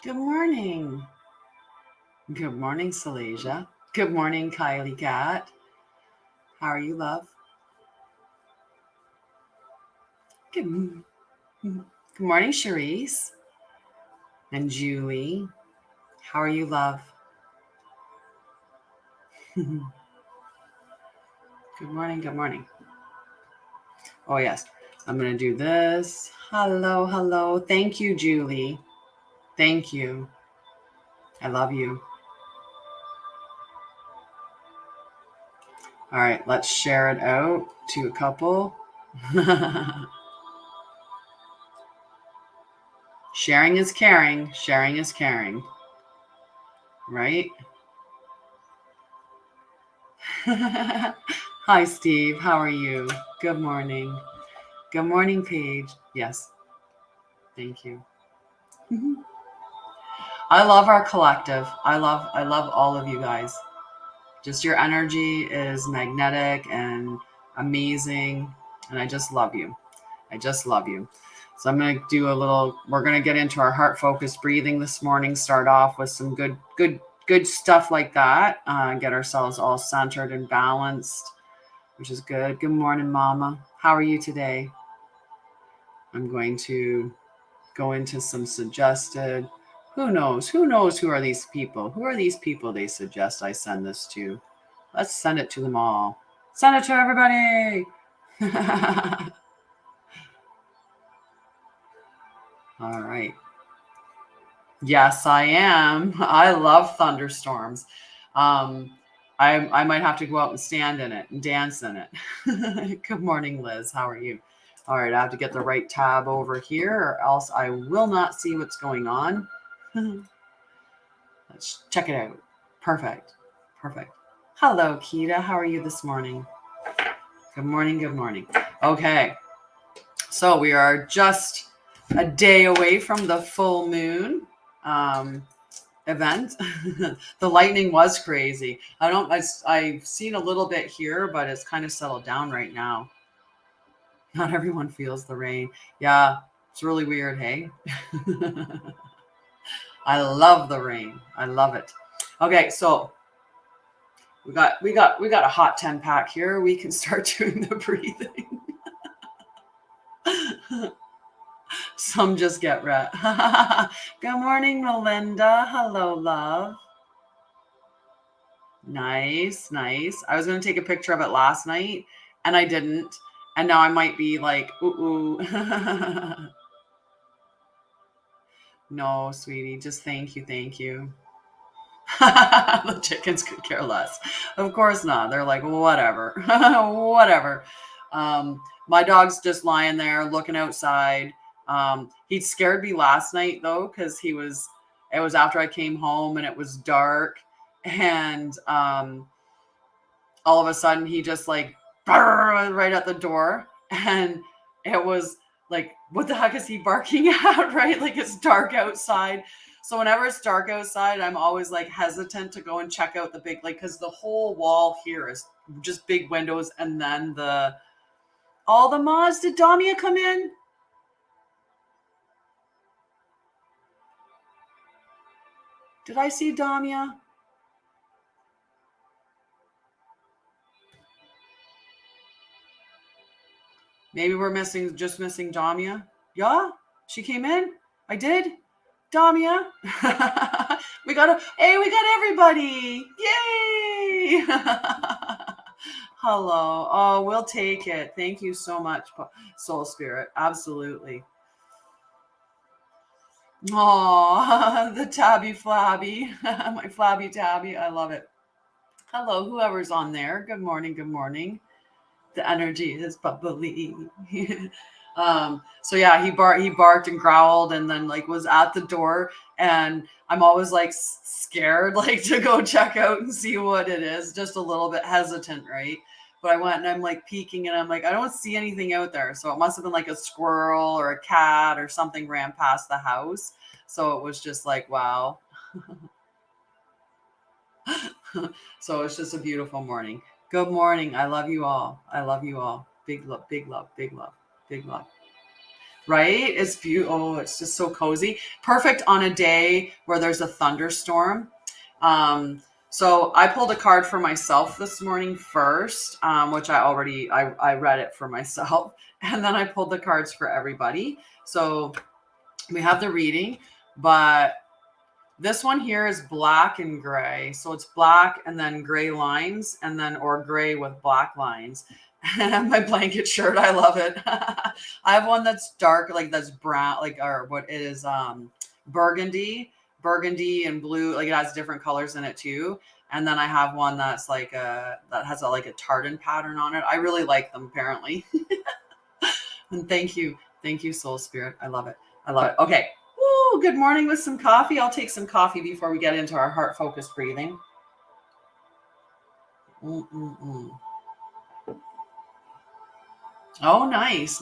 Good morning. Good morning, Salasia. Good morning, Kylie Cat. How are you, love? Good, good morning, Cherise and Julie. How are you, love? Good morning. Good morning. Oh, yes. I'm going to do this. Hello, hello. Thank you, Julie. Thank you. I love you. All right, let's share it out to a couple. Sharing is caring. Sharing is caring. Right? Hi, Steve. How are you? Good morning. Good morning, Paige. Yes. Thank you. I love our collective. I love all of you guys. Just your energy is magnetic and amazing. And I just love you. I just love you. So I'm going to do we're going to get into our heart focused breathing this morning. Start off with some good stuff like that. Get ourselves all centered and balanced, which is good. Good morning, Mama. How are you today? I'm going to go into some suggested. Who knows? Who knows who are these people? Who are these people they suggest I send this to? Let's send it to them all. Send it to everybody. All right. Yes, I am. I love thunderstorms. I might have to go out and stand in it and dance in it. Good morning, Liz. How are you? All right, I have to get the right tab over here, or else I will not see what's going on. Let's check it out. Perfect. Perfect. Hello, Keita. How are you this morning? Good morning. Good morning. Okay. So we are just a day away from the full moon event. The lightning was crazy. I've seen a little bit here, but it's kind of settled down right now. Not everyone feels the rain. Yeah, it's really weird, hey? I love the rain. I love it. Okay, so we got a hot 10 pack here. We can start doing the breathing. Some just get red. Good morning, Melinda. Hello, love. Nice, nice. I was going to take a picture of it last night and I didn't. And now I might be like, ooh. No, sweetie, just thank you. The chickens could care less. Of course not. They're like, whatever, whatever. My dog's just lying there looking outside. He scared me last night though, because it was after I came home and it was dark. And all of a sudden he just like right at the door. And it was like, what the heck is he barking at? Right? Like it's dark outside. So whenever it's dark outside, I'm always like hesitant to go and check out the big, like, because the whole wall here is just big windows. And then all the moths. Did Damia come in? Did I see Damia? Maybe we're just missing Damia. Yeah, she came in. I did. Damia. we got everybody. Yay. Hello. Oh, we'll take it. Thank you so much, Soul Spirit. Absolutely. Oh, the tabby flabby. My flabby tabby. I love it. Hello, whoever's on there. Good morning. Good morning. The energy is bubbly. So yeah, he barked and growled and then like was at the door, and I'm always like scared like to go check out and see what it is, just a little bit hesitant, right? But I went and I'm like peeking and I'm like, I don't see anything out there. So it must have been like a squirrel or a cat or something ran past the house. So it was just like, wow. So it's just a beautiful morning. Good morning. I love you all. I love you all. Big love, big love, big love, big love. right? It's beautiful. Oh, it's just so cozy. Perfect on a day where there's a thunderstorm. So I pulled a card for myself this morning first, which I read it for myself, and then I pulled the cards for everybody. So we have the reading, but this one here is black and gray. So it's black and then gray lines, and then or gray with black lines. And my blanket shirt, I love it. I have one that's dark, like that's brown, like or what it is, burgundy and blue, like it has different colors in it too. And then I have one that's like that has a like a tartan pattern on it. I really like them apparently. And thank you, Soul Spirit. I love it. I love it. Okay. Woo, good morning with some coffee. I'll take some coffee before we get into our heart focused breathing. Oh, nice.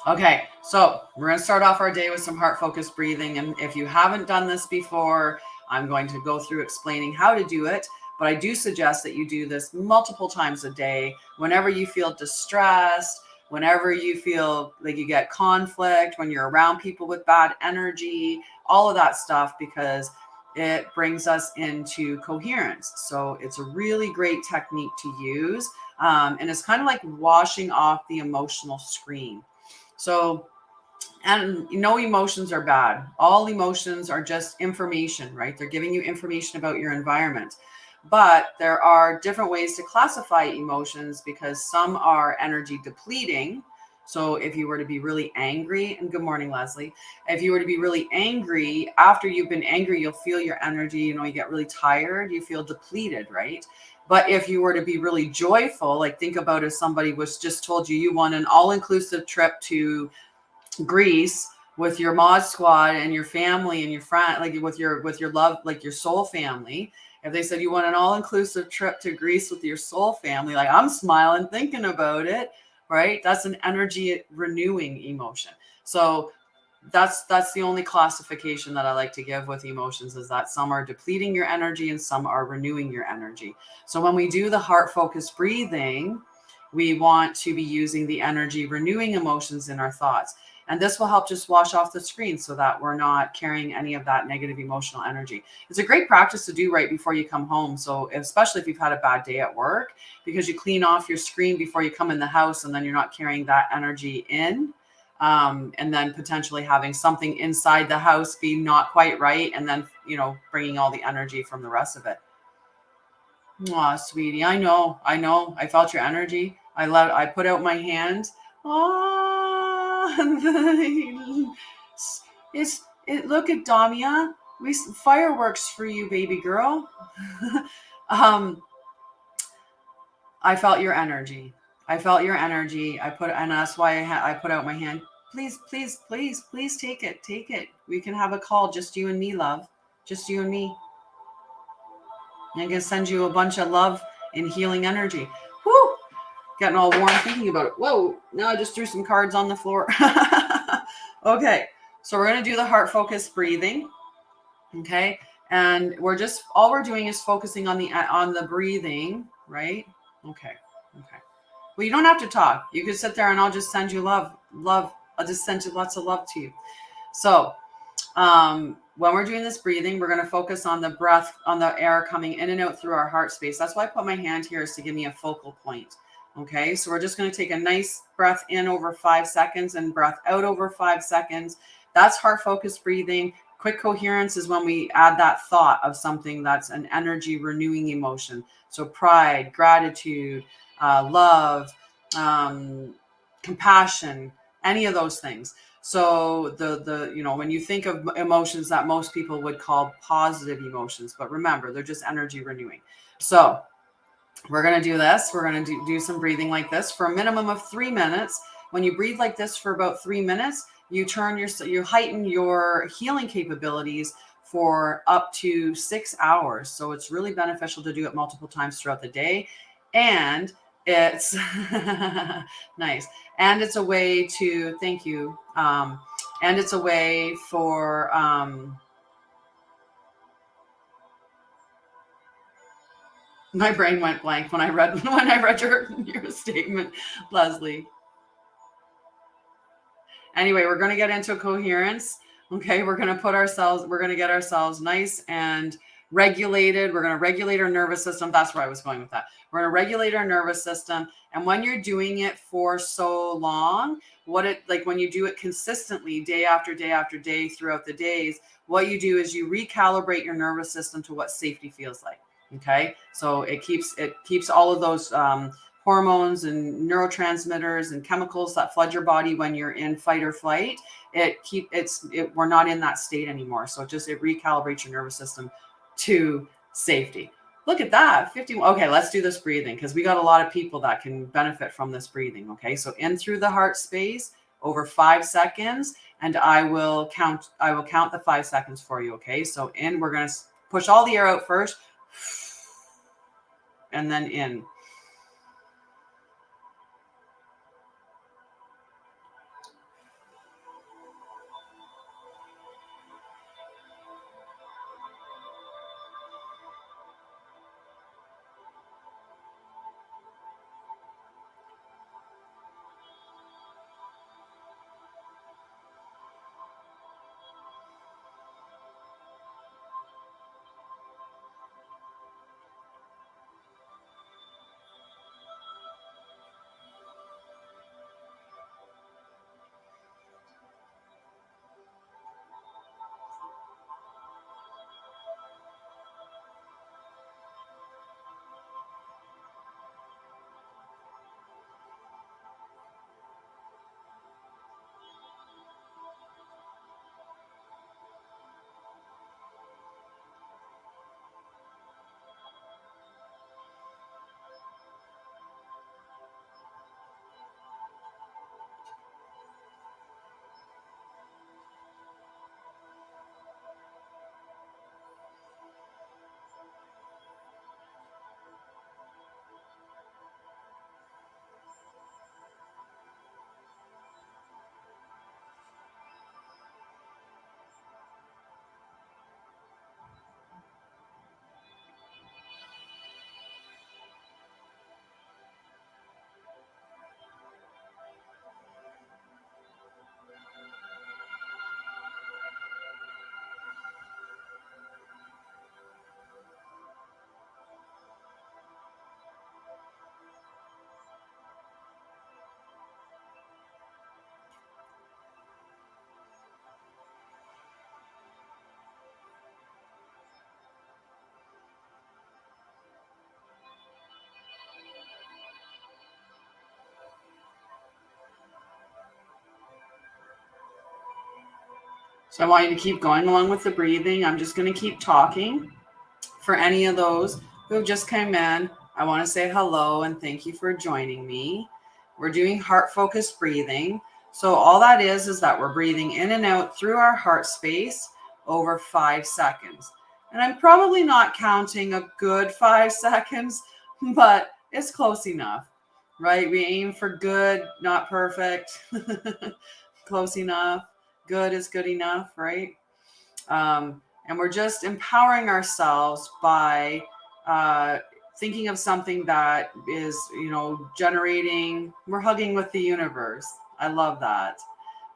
Okay, so we're going to start off our day with some heart focused breathing. And if you haven't done this before, I'm going to go through explaining how to do it. But I do suggest that you do this multiple times a day whenever you feel distressed, whenever you feel like you get conflict, when you're around people with bad energy, all of that stuff, because it brings us into coherence. So it's a really great technique to use. And it's kind of like washing off the emotional screen. So, and no emotions are bad. All emotions are just information, right? They're giving you information about your environment. But there are different ways to classify emotions because some are energy depleting. So if you were to be really angry, and good morning, Leslie. If you were to be really angry, after you've been angry, you'll feel your energy, you get really tired, you feel depleted, right? But if you were to be really joyful, like think about if somebody was just told you won an all-inclusive trip to Greece with your mod squad and your family and your friend, like with your love, like your soul family. If they said you want an all-inclusive trip to Greece with your soul family, like I'm smiling thinking about it, right? That's an energy renewing emotion. So that's the only classification that I like to give with emotions, is that some are depleting your energy and some are renewing your energy. So when we do the heart focused breathing, we want to be using the energy renewing emotions in our thoughts. And this will help just wash off the screen so that we're not carrying any of that negative emotional energy. It's a great practice to do right before you come home. So especially if you've had a bad day at work, because you clean off your screen before you come in the house, and then you're not carrying that energy in. And then potentially having something inside the house be not quite right. And then, bringing all the energy from the rest of it. Aw, sweetie. I know. I felt your energy. I put out my hand. Look at Damia. Fireworks for you, baby girl. I felt your energy. And that's why I put out my hand. Please take it. We can have a call, just you and me, love. Just you and me. I'm going to send you a bunch of love and healing energy. Whoo! Getting all warm thinking about it. Whoa! Now I just threw some cards on the floor. Okay, so we're going to do the heart focused breathing. Okay, and all we're doing is focusing on the breathing, right? Okay. Well, you don't have to talk. You can sit there and I'll just send you love. I'll just send you lots of love to you. So, when we're doing this breathing, we're going to focus on the breath, on the air coming in and out through our heart space. That's why I put my hand here, is to give me a focal point. Okay, so we're just going to take a nice breath in over 5 seconds and breath out over 5 seconds. That's heart focused breathing. Quick coherence is when we add that thought of something that's an energy renewing emotion. So pride, gratitude, love, compassion, any of those things. So when you think of emotions that most people would call positive emotions, but remember, they're just energy renewing. So we're going to do this. We're going to do some breathing like this for a minimum of 3 minutes. When you breathe like this for about 3 minutes, you heighten your healing capabilities for up to 6 hours. So it's really beneficial to do it multiple times throughout the day. And it's nice. And it's a way to, thank you. And it's a way for, my brain went blank when I read your statement, Leslie. Anyway, we're going to get into coherence. Okay, we're going to get ourselves nice and regulated. We're going to regulate our nervous system. That's where I was going with that. We're going to regulate our nervous system. And when you're doing it for so long, when you do it consistently, day after day after day throughout the days, what you do is you recalibrate your nervous system to what safety feels like. Okay, so it keeps all of those hormones and neurotransmitters and chemicals that flood your body when you're in fight or flight. We're not in that state anymore. So it recalibrates your nervous system to safety. Look at that, 51. Okay, let's do this breathing because we got a lot of people that can benefit from this breathing. Okay, so in through the heart space over 5 seconds, and I will count the 5 seconds for you. Okay, so in, we're going to push all the air out first, and then in. So I want you to keep going along with the breathing. I'm just going to keep talking. For any of those who have just come in, I want to say hello and thank you for joining me. We're doing heart-focused breathing. So all that is that we're breathing in and out through our heart space over 5 seconds. And I'm probably not counting a good 5 seconds, but it's close enough, right? We aim for good, not perfect. Close enough. Good is good enough, right? And we're just empowering ourselves by thinking of something that is, generating, we're hugging with the universe. I love that,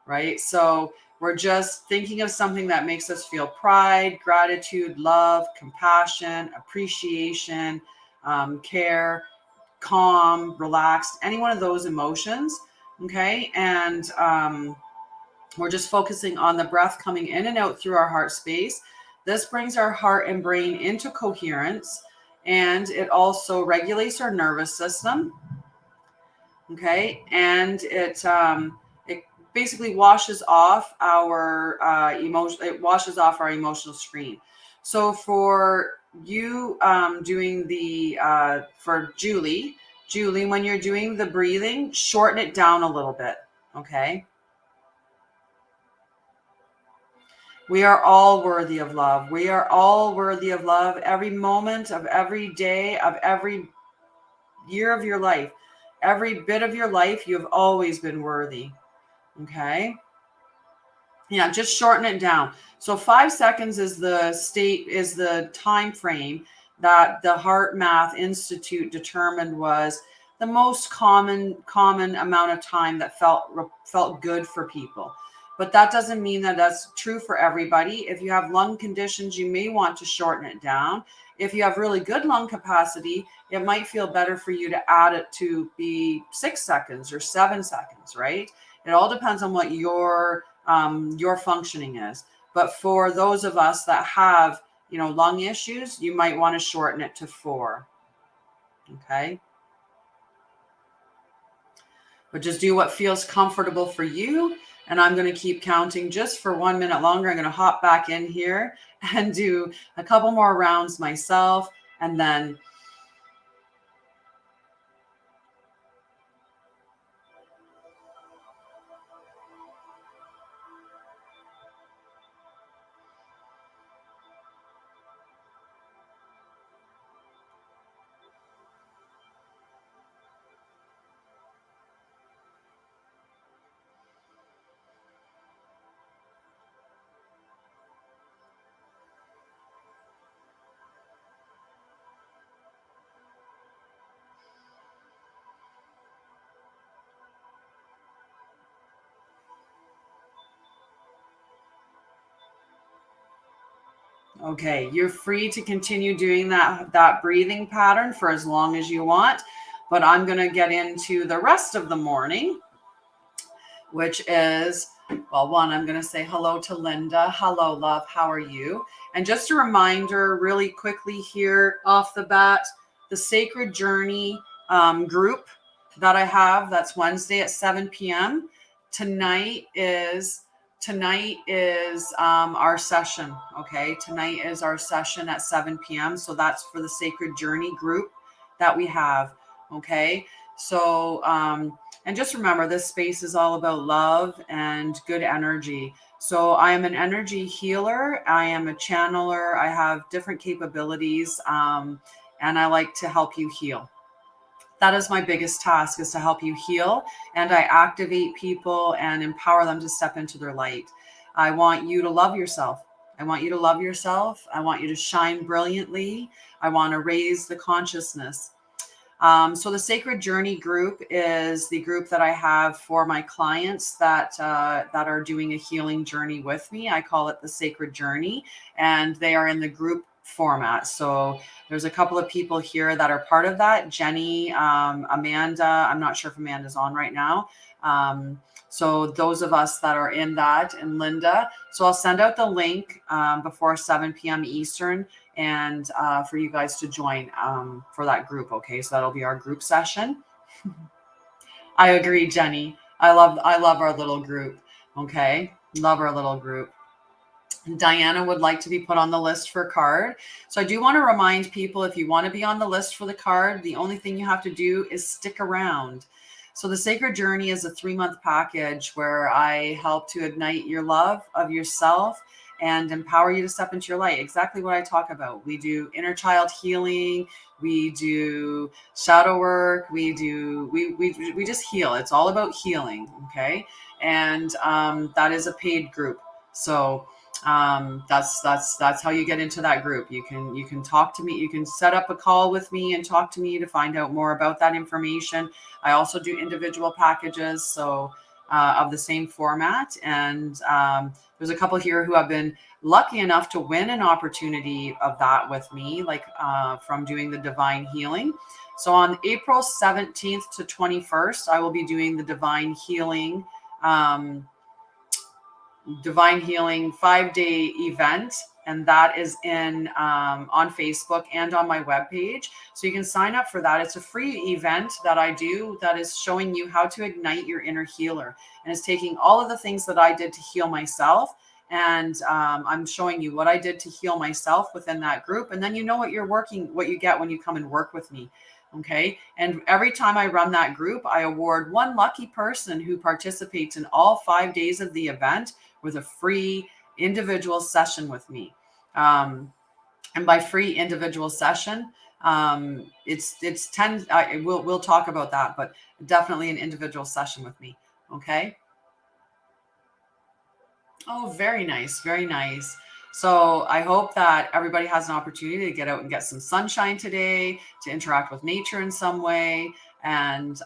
right? So we're just thinking of something that makes us feel pride, gratitude, love, compassion, appreciation, care, calm, relaxed, any one of those emotions, okay? And we're just focusing on the breath coming in and out through our heart space. This brings our heart and brain into coherence, and it also regulates our nervous system. Okay, and it basically washes off our emotion. It washes off our emotional screen. So for you doing the for Julie, when you're doing the breathing, shorten it down a little bit. Okay. We are all worthy of love. We are all worthy of love every moment of every day of every year of your life. Every bit of your life, you have always been worthy. Okay? Yeah, just shorten it down. So 5 seconds is the time frame that the Heart Math Institute determined was the most common amount of time that felt good for people. But that doesn't mean that that's true for everybody. If you have lung conditions, you may want to shorten it down. If you have really good lung capacity, it might feel better for you to add it to be 6 seconds or 7 seconds, right? It all depends on what your functioning is. But for those of us that have, lung issues, you might want to shorten it to 4. Okay. But just do what feels comfortable for you. And I'm going to keep counting just for 1 minute longer. I'm going to hop back in here and do a couple more rounds myself. And then okay, you're free to continue doing that breathing pattern for as long as you want, but I'm going to get into the rest of the morning, which is, well, one, I'm going to say hello to Linda. Hello, love. How are you? And just a reminder really quickly here off the bat, the Sacred Journey group that I have, that's Wednesday at 7 p.m. Tonight is our session. Okay. Tonight is our session at 7 p.m. So that's for the Sacred Journey group that we have. Okay. So, and just remember, this space is all about love and good energy. So I am an energy healer. I am a channeler. I have different capabilities, and I like to help you heal. That is my biggest task, is to help you heal, and I activate people and empower them to step into their light. I want you to love yourself. I want you to love yourself. I want you to shine brilliantly. I want to raise the consciousness. So the Sacred Journey group is the group that I have for my clients that are doing a healing journey with me. I call it the Sacred Journey, and they are in the group format. So there's a couple of people here that are part of that. Jenny, Amanda, I'm not sure if Amanda's on right now. So those of us that are in that, and Linda. So I'll send out the link before 7 p.m. Eastern, and for you guys to join for that group. Okay, so that'll be our group session. I agree, Jenny. I love our little group. Okay, love our little group. Diana would like to be put on the list for card. So I do want to remind people, if you want to be on the list for the card, the only thing you have to do is stick around. So the Sacred Journey is a 3-month package where I help to ignite your love of yourself and empower you to step into your light. Exactly what I talk about. We do inner child healing. We do shadow work. We just heal. It's all about healing. Okay. And that is a paid group. So that's how you get into that group. You can talk to me. You can set up a call with me and talk to me to find out more about that information. I also do individual packages, so of the same format. And there's a couple here who have been lucky enough to win an opportunity of that with me, like from doing the divine healing. So on April 17th to 21st, I will be doing the divine healing 5-day event, and that is in on Facebook and on my webpage. So you can sign up for that. It's a free event that I do that is showing you how to ignite your inner healer, and it's taking all of the things that I did to heal myself, and I'm showing you what I did to heal myself within that group, and then you know what you get when you come and work with me. Okay. And every time I run that group, I award one lucky person who participates in all 5 days of the event with a free individual session with me. And by free individual session, it's 10. We'll talk about that, but definitely an individual session with me. Okay. Oh, very nice. Very nice. So I hope that everybody has an opportunity to get out and get some sunshine today, to interact with nature in some way. and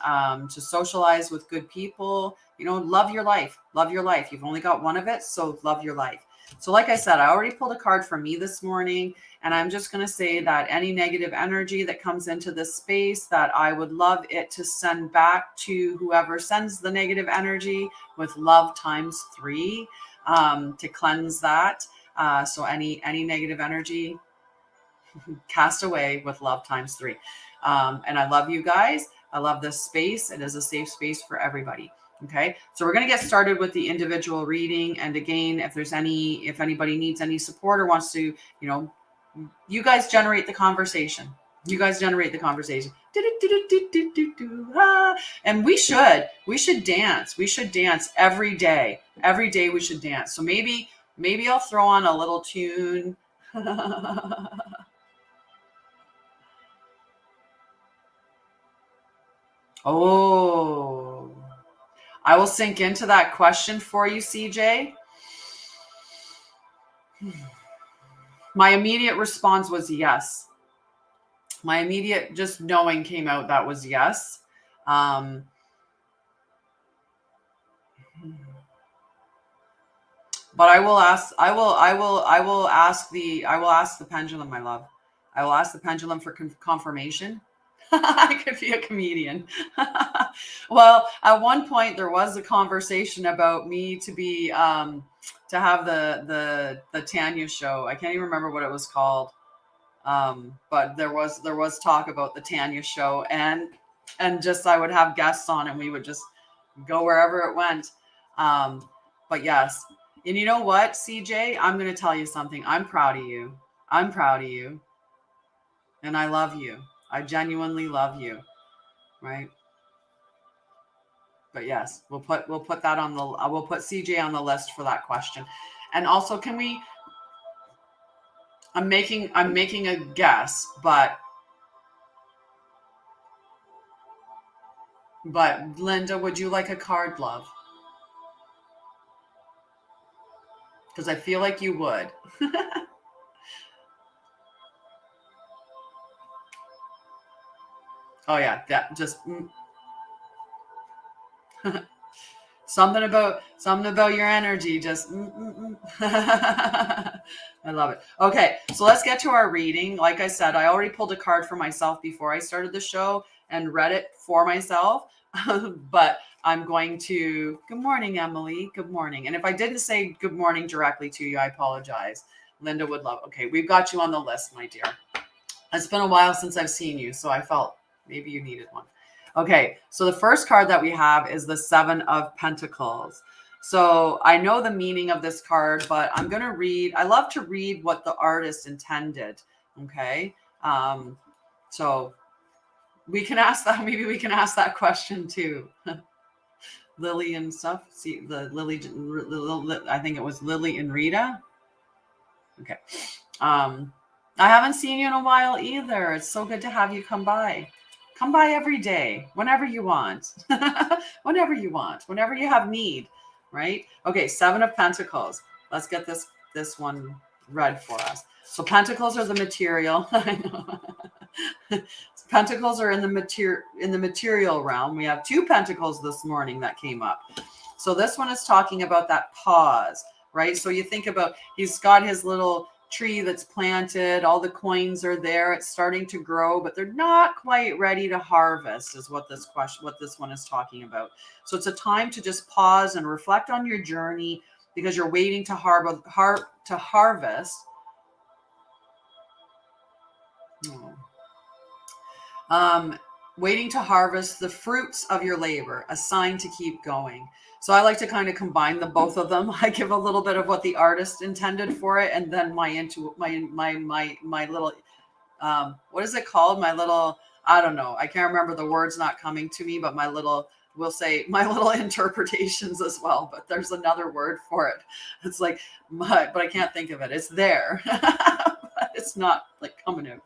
to socialize with good people. Love your life. Love your life. You've only got one of it, so love your life. So like I said, I already pulled a card for me this morning, and I'm just going to say that any negative energy that comes into this space, that I would love it to send back to whoever sends the negative energy with love times 3, to cleanse that. So any negative energy, cast away with love times 3. And I love you guys. I love this space. It is a safe space for everybody. Okay, so we're going to get started with the individual reading. And again, if anybody needs any support or wants to, you guys generate the conversation. You guys generate the conversation. And we should dance. We should dance every day. Every day we should dance. So maybe I'll throw on a little tune. Oh, I will sink into that question for you, CJ. My immediate response was yes. My immediate just knowing came out that was yes. But I will ask the pendulum, my love. I will ask the pendulum for confirmation. I could be a comedian. Well, at one point there was a conversation about me to be to have the Tanya show. I can't even remember what it was called. But there was talk about the Tanya show, and just I would have guests on and we would just go wherever it went. But yes. And you know what, CJ, I'm going to tell you something. I'm proud of you. I'm proud of you. And I love you. I genuinely love you. Right? But yes, we'll put that on we'll put CJ on the list for that question. And also, can we, I'm making a guess, but Linda, would you like a card, love? Because I feel like you would. Oh yeah, that just something about your energy. Just I love it. Okay, so let's get to our reading. Like I said, I already pulled a card for myself before I started the show and read it for myself. But I'm going to. Good morning, Emily. Good morning. And if I didn't say good morning directly to you, I apologize. Linda would love. Okay, we've got you on the list, my dear. It's been a while since I've seen you, so I felt maybe you needed one. Okay, so the first card that we have is the 7 of Pentacles. So I know the meaning of this card, but I'm going to read. I love to read what the artist intended. Okay, so we can ask that. Maybe we can ask that question too. Lily and stuff. See the Lily. I think it was Lily and Rita. Okay. I haven't seen you in a while either. It's so good to have you come by. Come by every day, whenever you want. Whenever you want, whenever you have need, right? Okay, 7 of Pentacles. Let's get this one read for us. So Pentacles are the material. I know. Pentacles are in the material realm. We have 2 Pentacles this morning that came up. So this one is talking about that pause, right? So you think about, he's got his little tree that's planted, all the coins are there, it's starting to grow, but they're not quite ready to harvest, is what this one is talking about. So it's a time to just pause and reflect on your journey, because you're waiting to harvest. Waiting to harvest the fruits of your labor, a sign to keep going. So I like to kind of combine the both of them. I give a little bit of what the artist intended for it, and then my little what is it called? My little, I don't know. I can't remember, the words not coming to me, but my little interpretations as well. But there's another word for it. It's like but I can't think of it. It's there. But it's not like coming out.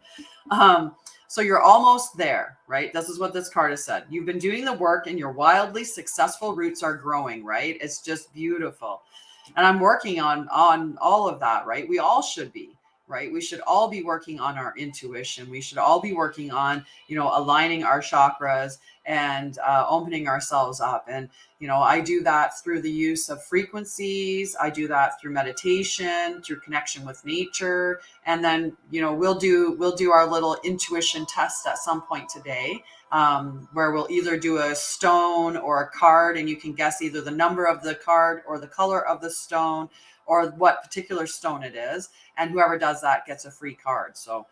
So you're almost there, right? This is what this card has said. You've been doing the work and your wildly successful roots are growing, right? It's just beautiful. And I'm working on all of that, right? We all should be, right? We should all be working on our intuition. We should all be working on, aligning our chakras and opening ourselves up. And, I do that through the use of frequencies. I do that through meditation, through connection with nature. And then, we'll do our little intuition test at some point today, where we'll either do a stone or a card, and you can guess either the number of the card or the color of the stone or what particular stone it is. And whoever does that gets a free card. So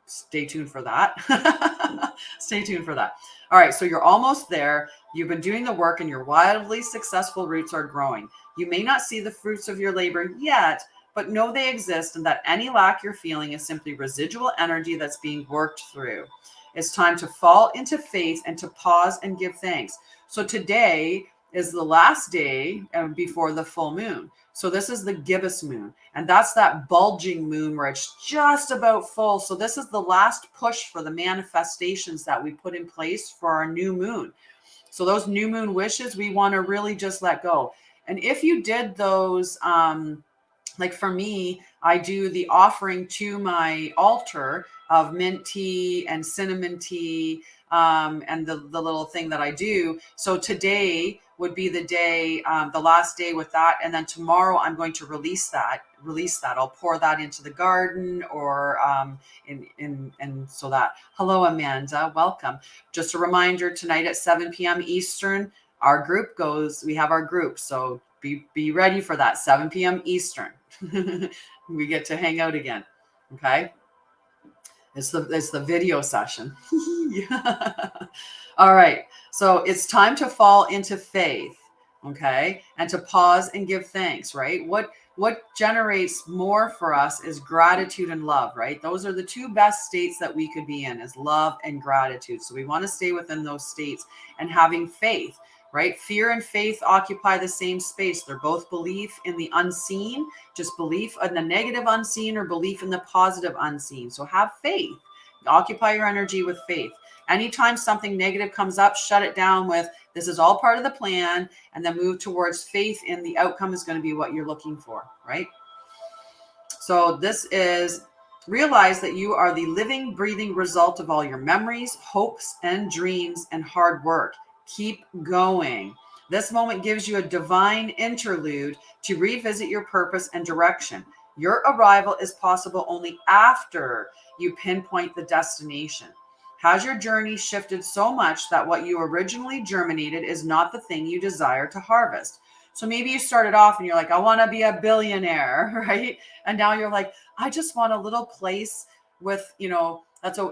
stay tuned for that. Stay tuned for that. All right. So you're almost there. You've been doing the work and your wildly successful roots are growing. You may not see the fruits of your labor yet, but know they exist and that any lack you're feeling is simply residual energy that's being worked through. It's time to fall into faith and to pause and give thanks. So today is the last day before the full moon. So this is the gibbous moon, and that's that bulging moon where it's just about full. So this is the last push for the manifestations that we put in place for our new moon. So those new moon wishes, we want to really just let go. And if you did those, like for me, I do the offering to my altar of mint tea and cinnamon tea, and the little thing that I do. So today would be the day, the last day with that. And then tomorrow I'm going to release that. I'll pour that into the garden or and so that. Hello, Amanda. Welcome. Just a reminder, tonight at 7 p.m. Eastern, our group we have our group. So be ready for that, 7 p.m. Eastern. We get to hang out again. Okay. It's the video session. All right. So it's time to fall into faith. Okay. And to pause and give thanks, right? What generates more for us is gratitude and love, right? Those are the two best states that we could be in, is love and gratitude. So we want to stay within those states and having faith, right? Fear and faith occupy the same space. They're both belief in the unseen, just belief in the negative unseen or belief in the positive unseen. So have faith. Occupy your energy with faith. Anytime something negative comes up, shut it down with, this is all part of the plan, and then move towards faith in the outcome is going to be what you're looking for, right? So this is, realize that you are the living, breathing result of all your memories, hopes, and dreams and hard work. Keep going. This moment gives you a divine interlude to revisit your purpose and direction. Your arrival is possible only after you pinpoint the destination. Has your journey shifted so much that what you originally germinated is not the thing you desire to harvest? So maybe you started off and you're like, I want to be a billionaire, right? And now you're like, I just want a little place with,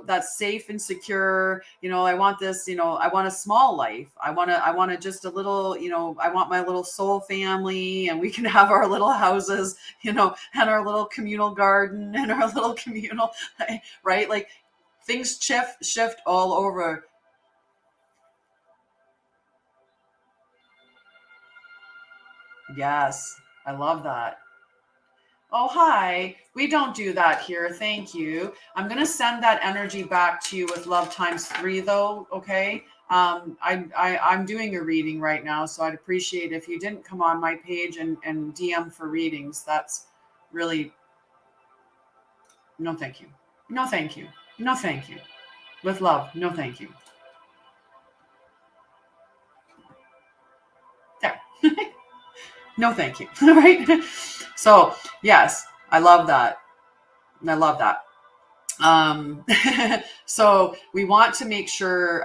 that's safe and secure. I want this, I want a small life. I want to just a little, I want my little soul family, and we can have our little houses, and our little communal garden and our little communal, right? Like things shift all over. Yes. I love that. Oh, hi. We don't do that here. Thank you. I'm going to send that energy back to you with love times 3 though. Okay. I'm doing a reading right now, so I'd appreciate if you didn't come on my page and DM for readings. That's really, no, thank you. No, thank you. No, thank you. With love. No, thank you. There. No, thank you. All right. So yes, I love that. I love that. So we want to make sure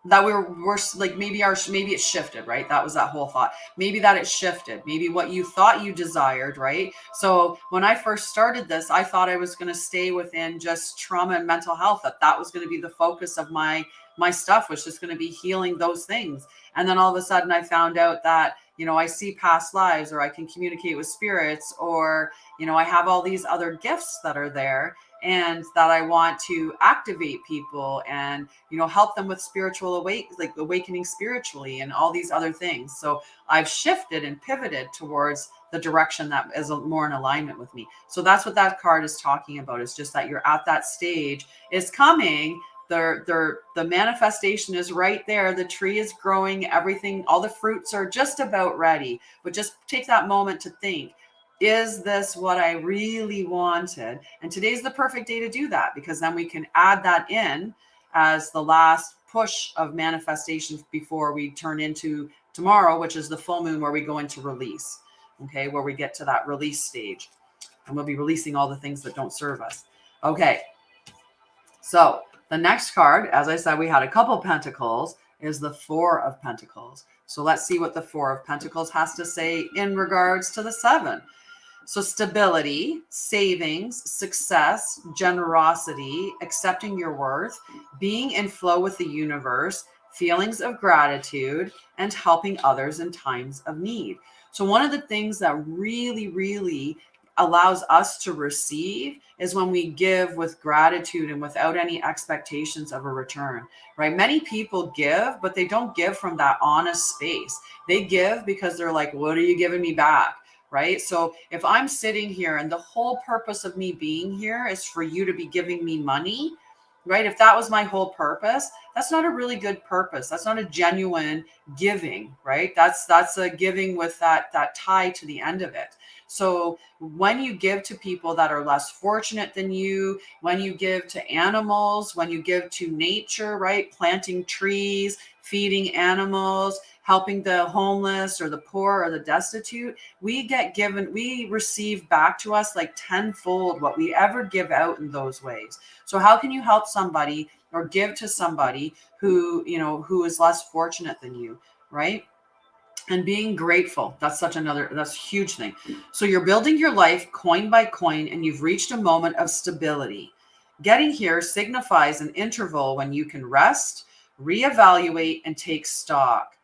that we're like, maybe it shifted, right? That was that whole thought. Maybe that it shifted. Maybe what you thought you desired, right? So when I first started this, I thought I was going to stay within just trauma and mental health, that was going to be the focus of my stuff, was just going to be healing those things. And then all of a sudden I found out that, I see past lives, or I can communicate with spirits, or, I have all these other gifts that are there, and that I want to activate people and, help them with spiritual awakening spiritually and all these other things. So I've shifted and pivoted towards the direction that is more in alignment with me. So that's what that card is talking about. It's just that you're at that stage. It's coming. The manifestation is right there. The tree is growing. Everything, all the fruits are just about ready. But just take that moment to think, Is this what I really wanted? And today's the perfect day to do that, because then we can add that in as the last push of manifestation before we turn into tomorrow, which is the full moon, where we go into release. Okay, where we get to that release stage, and we'll be releasing all the things that don't serve us. Okay, so the next card, as I said, we had a couple pentacles, is the Four of Pentacles. So let's see what the Four of Pentacles has to say in regards to the Seven. So stability, savings, success, generosity, accepting your worth, being in flow with the universe, feelings of gratitude, and helping others in times of need. So one of the things that really, really allows us to receive is when we give with gratitude and without any expectations of a return, right? Many people give, but they don't give from that honest space. They give because they're like, what are you giving me back? Right? So if I'm sitting here and the whole purpose of me being here is for you to be giving me money, right? If that was my whole purpose, that's not a really good purpose. That's not a genuine giving, right? That's a giving with that tie to the end of it. So when you give to people that are less fortunate than you, when you give to animals, when you give to nature, right? Planting trees, feeding animals, helping the homeless or the poor or the destitute, we receive back to us like tenfold what we ever give out in those ways. So how can you help somebody or give to somebody who is less fortunate than you, right? And being grateful, that's a huge thing. So you're building your life coin by coin, and you've reached a moment of stability. Getting here signifies an interval when you can rest, reevaluate, and take stock.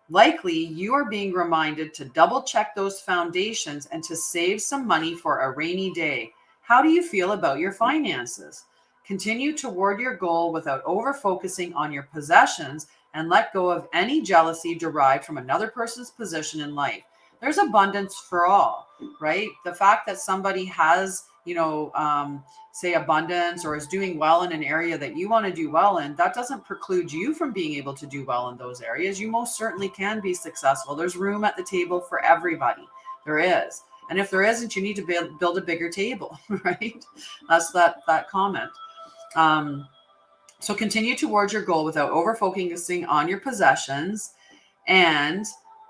Likely, you are being reminded to double check those foundations and to save some money for a rainy day. How do you feel about your finances? Continue toward your goal without over focusing on your possessions, and let go of any jealousy derived from another person's position in life. There's abundance for all, right? The fact that somebody has, say abundance, or is doing well in an area that you want to do well in, that doesn't preclude you from being able to do well in those areas. You most certainly can be successful. There's room at the table for everybody. There is. And if there isn't, you need to build a bigger table, right? That's that comment. So continue towards your goal without over focusing on your possessions, and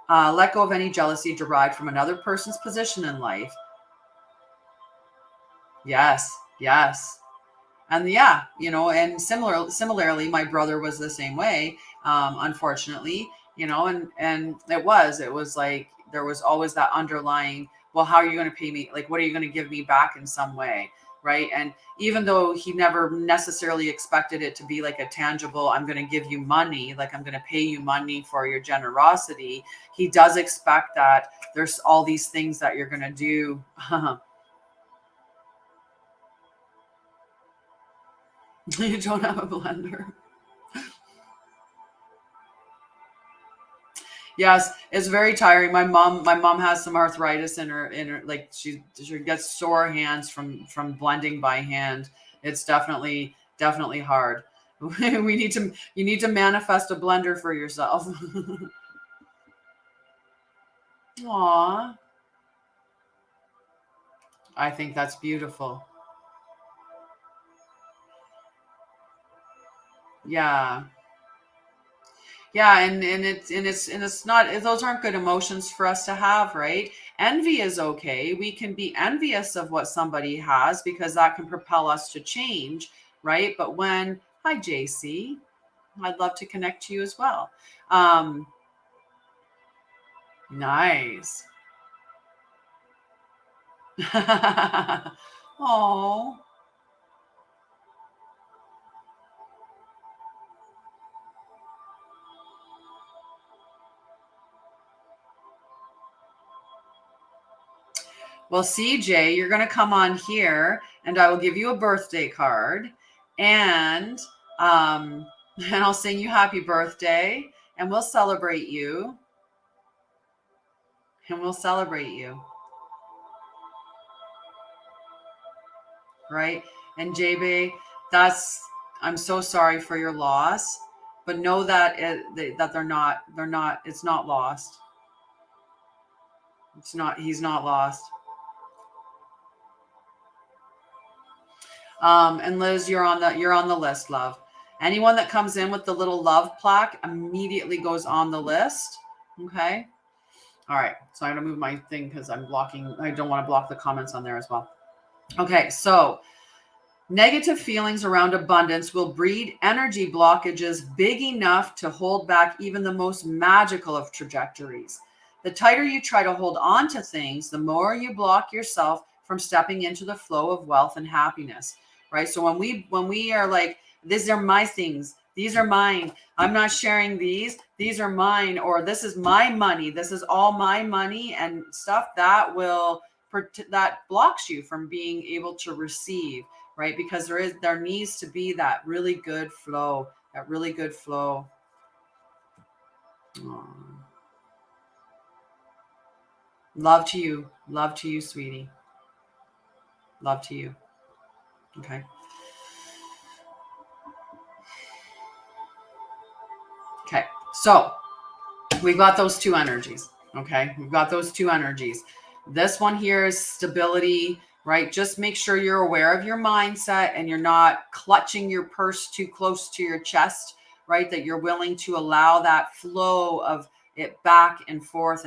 let go of any jealousy derived from another person's position in life. Yes. And and similarly, my brother was the same way, unfortunately, and it was like, there was always that underlying, well, how are you going to pay me? Like, what are you going to give me back in some way? Right. And even though he never necessarily expected it to be like a tangible, I'm going to give you money, like I'm going to pay you money for your generosity, he does expect that there's all these things that you're going to do. You don't have a blender. Yes, it's very tiring. My mom has some arthritis in her, like she gets sore hands from blending by hand. It's definitely hard. You need to manifest a blender for yourself. Aw, I think that's beautiful. Yeah. Yeah, and it's not, those aren't good emotions for us to have, right? Envy is okay. We can be envious of what somebody has because that can propel us to change, right? But hi JC, I'd love to connect to you as well. Um, nice. Oh, well, CJ, you're going to come on here and I will give you a birthday card, and um and I'll sing you happy birthday, and we'll celebrate you, and we'll celebrate you, right? And JB, that's I'm so sorry for your loss, but know that that they're not it's not lost. It's not He's not lost. And Liz, you're on the list, love. Anyone that comes in with the little love plaque immediately goes on the list. Okay. All right. So I'm gonna move my thing because I'm blocking. I don't want to block the comments on there as well. Okay. So negative feelings around abundance will breed energy blockages big enough to hold back even the most magical of trajectories. The tighter you try to hold on to things, the more you block yourself from stepping into the flow of wealth and happiness, right? So when we are like, these are my things, these are mine, I'm not sharing these are mine, or this is my money, this is all my money and stuff, that blocks you from being able to receive, right? Because there needs to be that really good flow, Love to you, sweetie. Love to you. Okay. Okay. So we've got those two energies. Okay. We've got those two energies. This one here is stability, right? Just make sure you're aware of your mindset and you're not clutching your purse too close to your chest, right? That you're willing to allow that flow of it back and forth,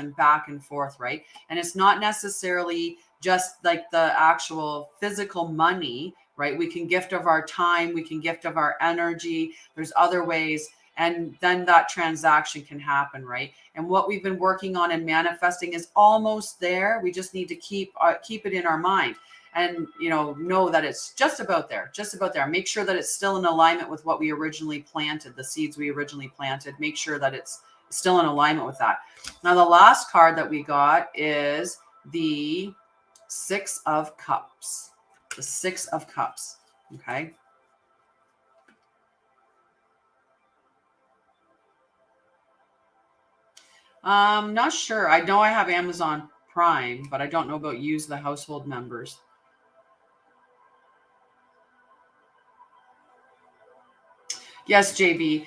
right? And it's not necessarily just like the actual physical money, right? We can gift of our time, we can gift of our energy. There's other ways. And then that transaction can happen, right? And what we've been working on and manifesting is almost there. We just need to keep it in our mind, and know that it's just about there. Make sure that it's still in alignment with what we originally planted, the seeds we originally planted. Make sure that it's still in alignment with that. Now, the last card that we got is the Six of Cups. The Six of Cups. Okay. Not sure. I know I have Amazon Prime, but I don't know about use the household members. Yes, JB.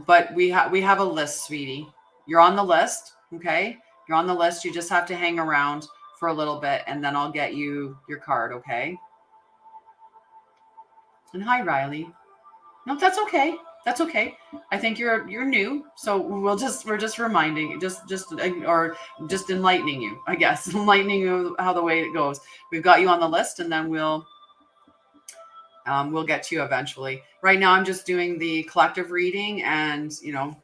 But we have a list, sweetie. You're on the list. Okay. You're on the list. You just have to hang around for a little bit and then I'll get you your card. Okay. And hi, Riley. No, that's okay. That's okay. I think you're new, so we're just reminding, or just enlightening you, I guess, enlightening you how the way it goes. We've got you on the list, and then we'll get to you eventually. Right now, I'm just doing the collective reading, and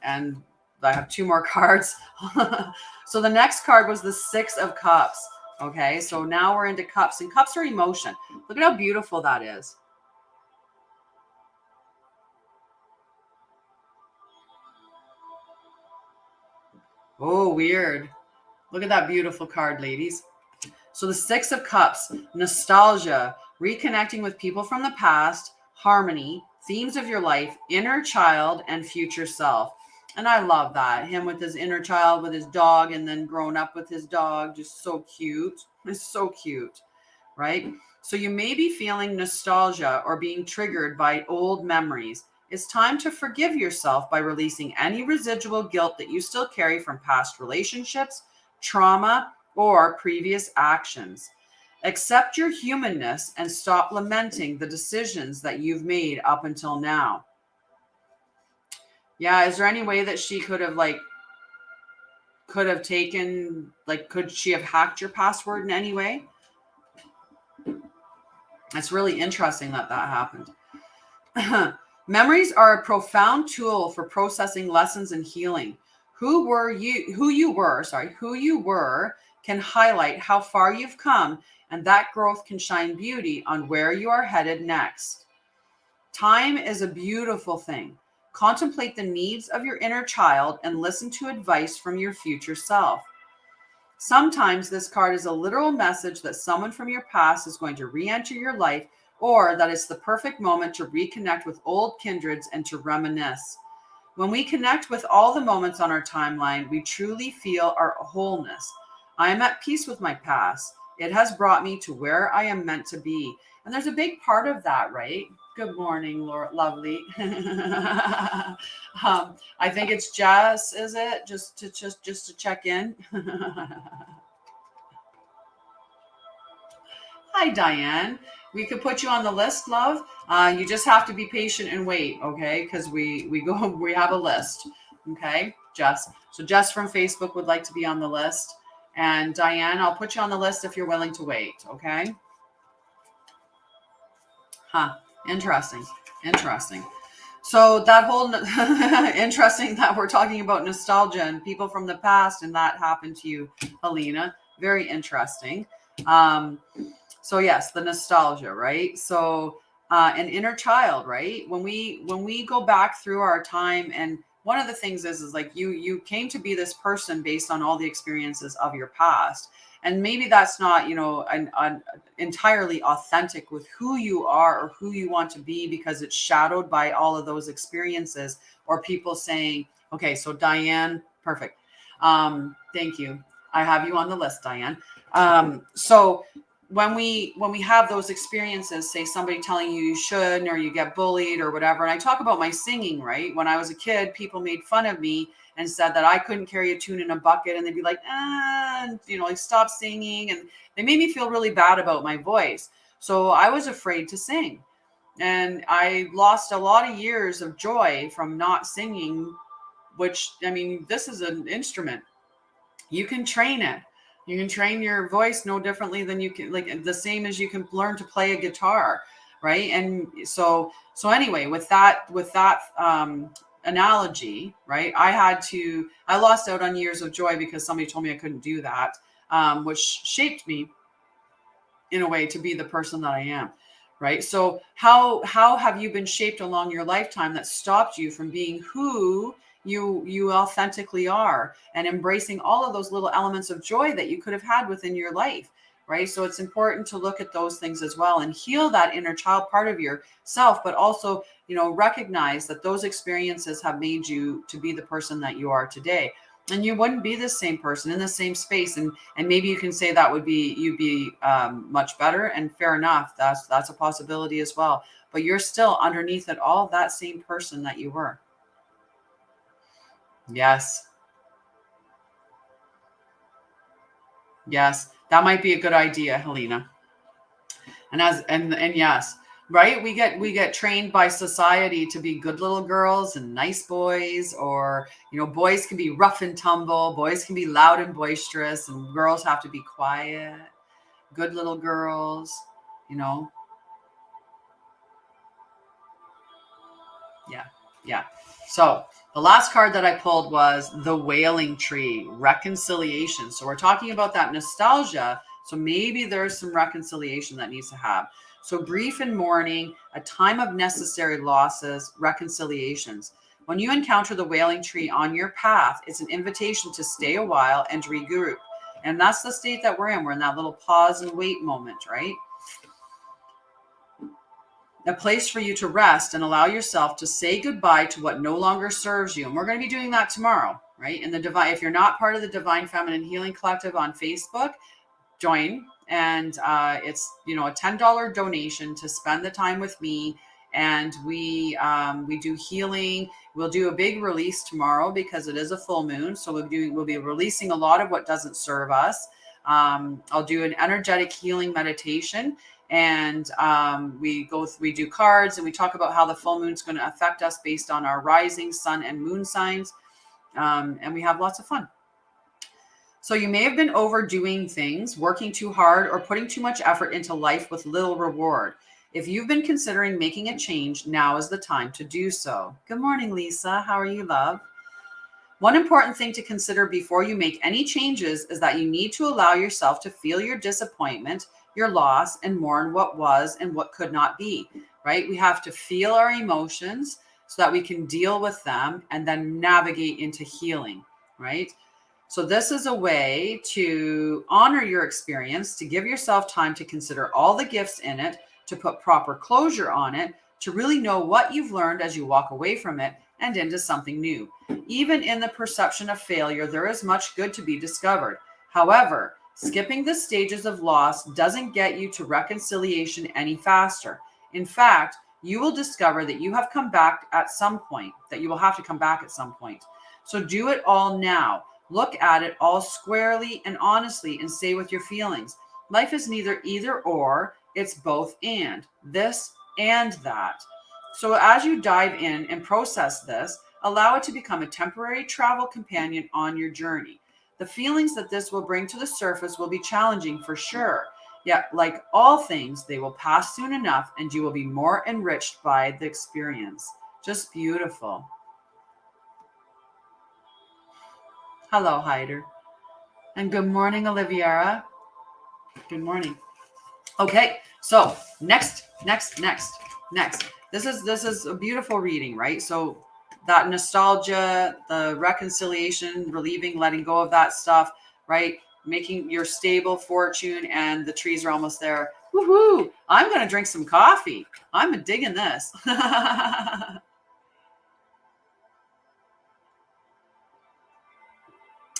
and I have two more cards. So the next card was the Six of Cups. Okay, so now we're into cups, and cups are emotion. Look at how beautiful that is. Oh, weird. Look at that beautiful card, ladies. So the Six of Cups, nostalgia, reconnecting with people from the past, harmony, themes of your life, inner child, and future self. And I love that. Him with his inner child, with his dog, and then grown up with his dog. Just so cute. It's so cute, right? So you may be feeling nostalgia or being triggered by old memories. It's time to forgive yourself by releasing any residual guilt that you still carry from past relationships, trauma, or previous actions. Accept your humanness and stop lamenting the decisions that you've made up until now. Yeah, is there any way that she could have taken, could she have hacked your password in any way? It's really interesting that happened. Memories are a profound tool for processing lessons and healing. Who you were can highlight how far you've come, and that growth can shine beauty on where you are headed next. Time is a beautiful thing. Contemplate the needs of your inner child and listen to advice from your future self. Sometimes this card is a literal message that someone from your past is going to re-enter your life, or that it's the perfect moment to reconnect with old kindreds and to reminisce. When we connect with all the moments on our timeline, we truly feel our wholeness. I am at peace with my past. It has brought me to where I am meant to be. And there's a big part of that, right? Good morning, Laura, lovely. I think it's Jess, is it? Just to check in. Hi, Diane. We could put you on the list, love. You just have to be patient and wait, okay? Because we have a list, okay? Jess from Facebook would like to be on the list, and Diane, I'll put you on the list if you're willing to wait, okay? Huh? Interesting. Interesting. So that whole interesting that we're talking about nostalgia and people from the past, and that happened to you, Helena. Very interesting. So yes, the nostalgia, right? So an inner child, right? When we go back through our time, and one of the things is like you came to be this person based on all the experiences of your past, and maybe that's not an entirely authentic with who you are or who you want to be, because it's shadowed by all of those experiences or people saying, okay, so Diane, perfect. Thank you. I have you on the list, Diane. So when we have those experiences, say somebody telling you shouldn't, or you get bullied or whatever, and I talk about my singing, right? When I was a kid, people made fun of me and said that I couldn't carry a tune in a bucket, and they'd be like, like stop singing, and they made me feel really bad about my voice. So I was afraid to sing, and I lost a lot of years of joy from not singing. Which, I mean, this is an instrument. You can train it. You can train your voice no differently than you can, like the same as you can learn to play a guitar, right? And so anyway, with that analogy, right? I lost out on years of joy because somebody told me I couldn't do that, which shaped me in a way to be the person that I am, right? So how have you been shaped along your lifetime that stopped you from being who you authentically are, and embracing all of those little elements of joy that you could have had within your life, right? So it's important to look at those things as well and heal that inner child part of yourself, but also, recognize that those experiences have made you to be the person that you are today. And you wouldn't be the same person in the same space, and maybe you can say that you'd be much better, and fair enough, that's a possibility as well, but you're still underneath it all that same person that you were. Yes. Yes, that might be a good idea, Helena. And yes, right? We get trained by society to be good little girls and nice boys, or boys can be rough and tumble, boys can be loud and boisterous, and girls have to be quiet, good little girls, you know. Yeah. Yeah. So the last card that I pulled was the Wailing Tree, reconciliation. So we're talking about that nostalgia. So maybe there's some reconciliation that needs to happen. So grief and mourning, a time of necessary losses, reconciliations. When you encounter the Wailing Tree on your path, it's an invitation to stay a while and regroup. And that's the state that we're in. We're in that little pause and wait moment, right? A place for you to rest and allow yourself to say goodbye to what no longer serves you. And we're going to be doing that tomorrow, right? In the divine, if you're not part of the Divine Feminine Healing Collective on Facebook, join. And it's a $10 donation to spend the time with me. And we do healing. We'll do a big release tomorrow because it is a full moon. So we'll be releasing a lot of what doesn't serve us. I'll do an energetic healing meditation, and we do cards, and we talk about how the full moon is going to affect us based on our rising sun and moon signs, and we have lots of fun. So you may have been overdoing things, working too hard, or putting too much effort into life with little reward. If you've been considering making a change, now is the time to do so. Good morning, Lisa. How are you, love? One important thing to consider before you make any changes is that you need to allow yourself to feel your disappointment, your loss, and mourn what was and what could not be, right? We have to feel our emotions so that we can deal with them and then navigate into healing, right? So this is a way to honor your experience, to give yourself time to consider all the gifts in it, to put proper closure on it, to really know what you've learned as you walk away from it and into something new. Even in the perception of failure, there is much good to be discovered. However, skipping the stages of loss doesn't get you to reconciliation any faster. In fact, you will discover that you have come back at some point, that you will have to come back at some point. So do it all now. Look at it all squarely and honestly and say with your feelings, Life is neither either or, it's both and, this and that. So as you dive in and process this, allow it to become a temporary travel companion on your journey. The feelings that this will bring to the surface will be challenging for sure. Yet, like all things, they will pass soon enough and you will be more enriched by the experience. Just beautiful. Hello, Hyder. And good morning, Oliviera. Good morning. Okay, so next. This is a beautiful reading, right? So that nostalgia, the reconciliation, relieving, letting go of that stuff, right? Making your stable fortune, and the trees are almost there. Woohoo! I'm going to drink some coffee. I'm digging this. I'm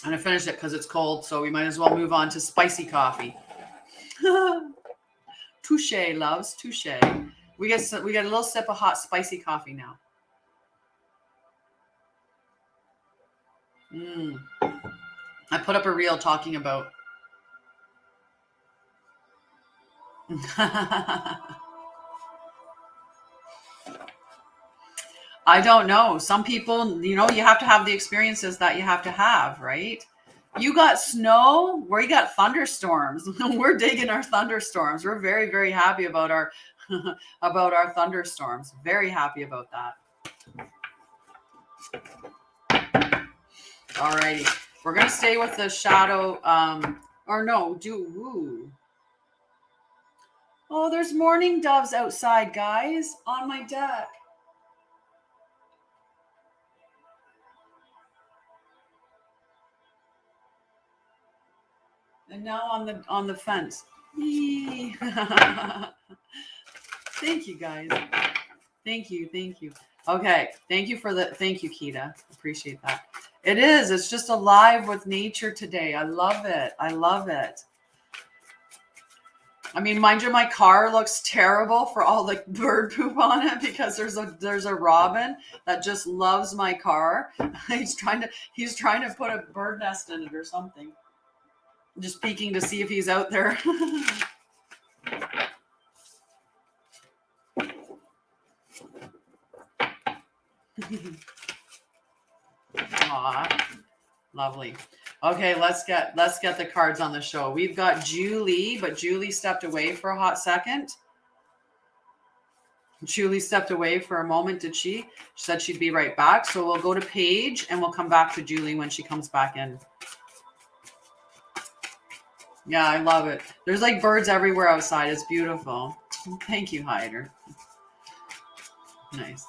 going to finish it because it's cold, so we might as well move on to spicy coffee. Touche, loves, touche. We get a little sip of hot, spicy coffee now. I put up a reel talking about I don't know. Some people, you have to have the experiences that you have to have, right? You got snow, we got thunderstorms. We're digging our thunderstorms. We're very, very happy about our about our thunderstorms. Very happy about that. All righty. We're going to stay with the shadow. Oh, there's mourning doves outside, guys, on my deck. And now on the fence. Thank you, guys. Thank you. Okay. Thank you, Kita. Appreciate that. It's just alive with nature today. I love it. I mean, mind you, my car looks terrible for all the bird poop on it because there's a robin that just loves my car. He's trying to put a bird nest in it or something. I'm just peeking to see if he's out there. Aw, lovely. Okay, let's get the cards on the show. We've got Julie, but Julie stepped away for a hot second. Julie stepped away for a moment, did she? She said she'd be right back. So we'll go to Paige and we'll come back to Julie when she comes back in. Yeah, I love it. There's like birds everywhere outside. It's beautiful. Thank you, Hyder. Nice.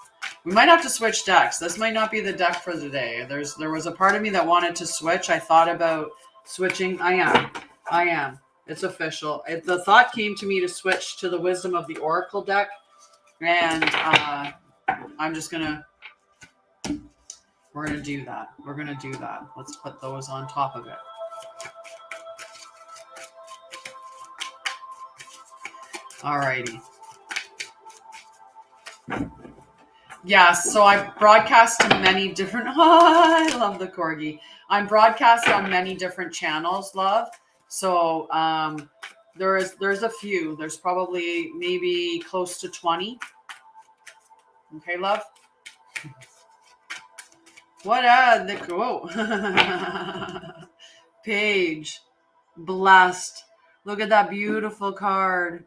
We might have to switch decks. This might not be the deck for the day. There was a part of me that wanted to switch. I thought about switching. I am. It's official. The thought came to me to switch to the Wisdom of the Oracle deck. And I'm just we're going to do that. Let's put those on top of it. Alrighty. Yeah, so I broadcast to many different. I love the corgi. I'm broadcast on many different channels, love. So there's a few. There's probably maybe close to 20. Okay, love. Whoa. Paige, blessed. Look at that beautiful card.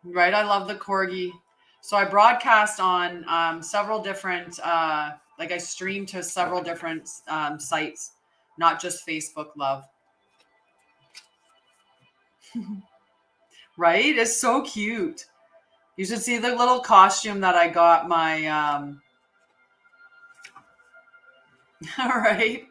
Right, I love the corgi. So I broadcast on several different, I stream to several different sites, not just Facebook, love. Right? It's so cute. You should see the little costume that I got my, all right.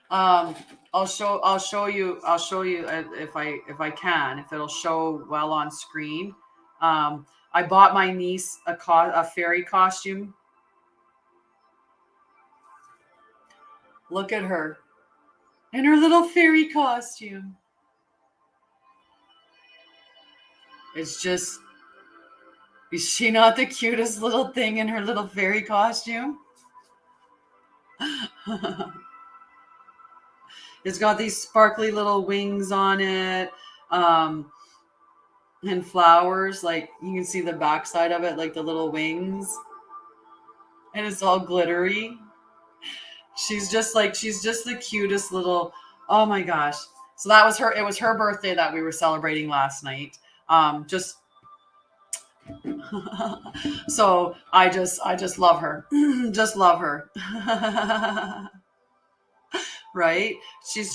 I'll show you if I can, if it'll show well on screen. I bought my niece a fairy costume. Look at her in her little fairy costume. It's just, is she not the cutest little thing in her little fairy costume? It's got these sparkly little wings on it. And flowers, like you can see the backside of it, like the little wings. And it's all glittery. She's just the cutest little, oh my gosh. So that was her, it was her birthday that we were celebrating last night. Just so I just love her. Just love her. Right? She's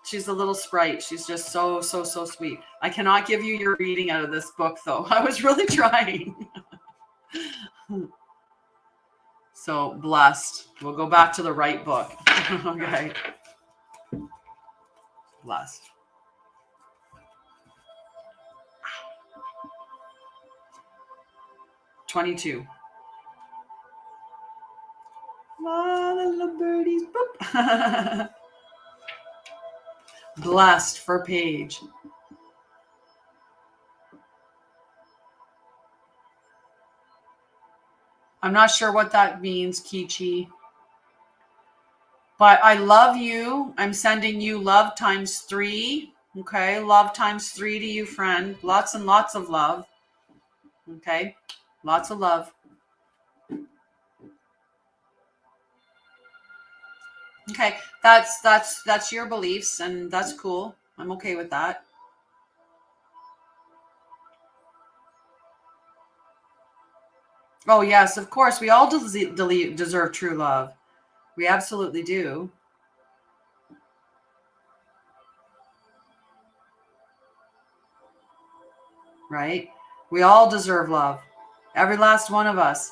she's a little sprite. She's just so sweet. I cannot give you your reading out of this book though. I was really trying. So blessed. We'll go back to the right book. Okay. Blessed. $22. Ah, the little birdies. Boop. Blessed for Paige. I'm not sure what that means, Kichi. But I love you. I'm sending you love times 3. Okay. Love times 3 to you, friend. Lots and lots of love. Okay. Lots of love. Okay. That's your beliefs, and that's cool. I'm okay with that. Oh, yes, of course. We all deserve true love. We absolutely do. Right? We all deserve love. Every last one of us.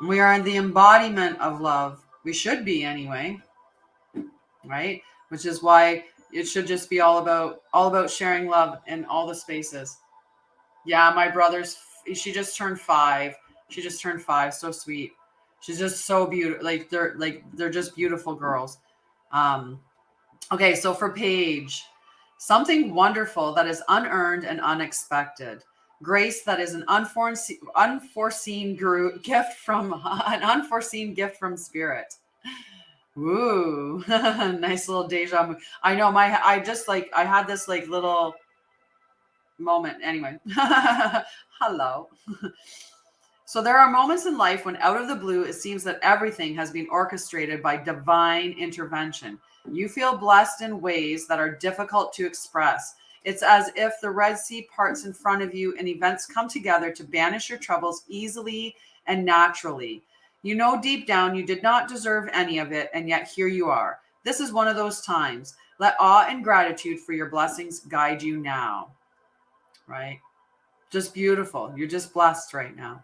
We are the embodiment of love. We should be anyway. Right? Which is why it should just be all about sharing love in all the spaces. Yeah, my brother's, she just turned 5. She just turned 5. So sweet. She's just so beautiful. They're just beautiful girls. Okay, so for Paige, something wonderful that is unearned and unexpected. Grace that is an unforeseen gift from spirit. Ooh, nice little deja vu. I know I had this like little moment. Anyway, hello. So there are moments in life when out of the blue, it seems that everything has been orchestrated by divine intervention. You feel blessed in ways that are difficult to express. It's as if the Red Sea parts in front of you and events come together to banish your troubles easily and naturally. You know deep down you did not deserve any of it, and yet here you are. This is one of those times. Let awe and gratitude for your blessings guide you now. Right? Just beautiful. You're just blessed right now.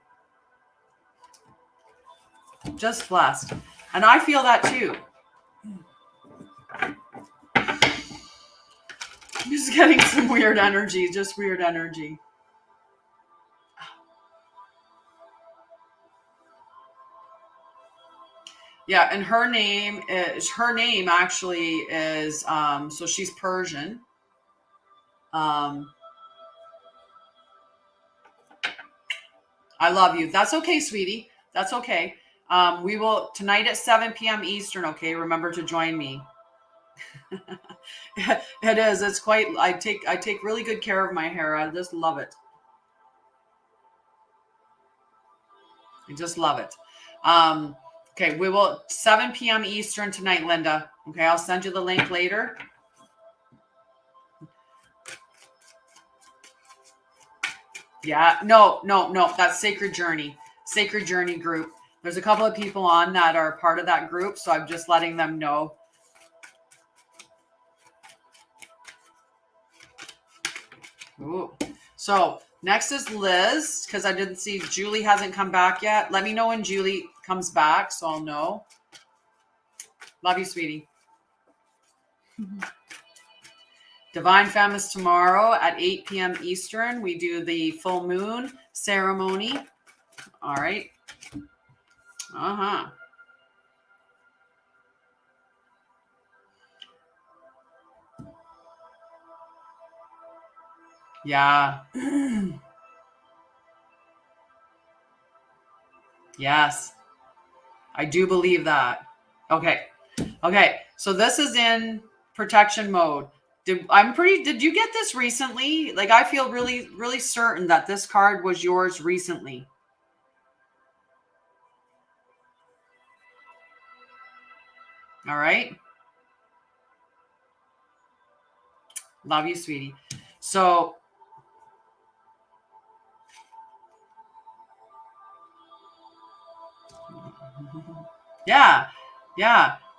Just blessed. And I feel that too. I'm just getting some weird energy. Just weird energy. Yeah, and her name actually is so she's Persian. I love you. That's okay, sweetie. That's okay. We will tonight at 7 p.m. Eastern. Okay, remember to join me. It is. It's quite. I take really good care of my hair. I just love it. I just love it. Okay, we will 7 p.m. Eastern tonight, Linda. Okay, I'll send you the link later. Yeah, no. That's Sacred Journey group. There's a couple of people on that are part of that group, so I'm just letting them know. Ooh. So next is Liz, because I didn't see Julie hasn't come back yet. Let me know when Julie comes back, so I'll know. Love you, sweetie. Divine Femme is tomorrow at 8 p.m. Eastern. We do the full moon ceremony. All right. Yeah. Yes. I do believe that. Okay. So this is in protection mode. Did you get this recently? Like, I feel really, really certain that this card was yours recently. All right. Love you, sweetie. So, yeah,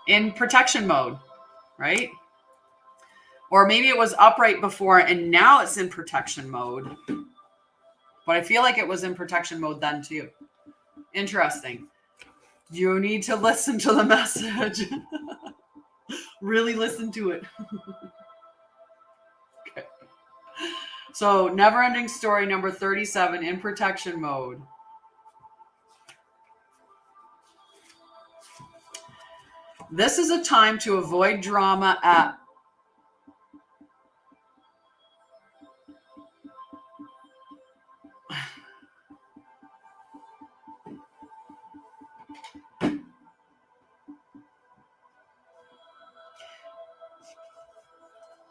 in protection mode, right? Or maybe it was upright before and now it's in protection mode. But I feel like it was in protection mode then too. Interesting. You need to listen to the message. Really listen to it. Okay. So, never ending story number 37 in protection mode. This is a time to avoid drama at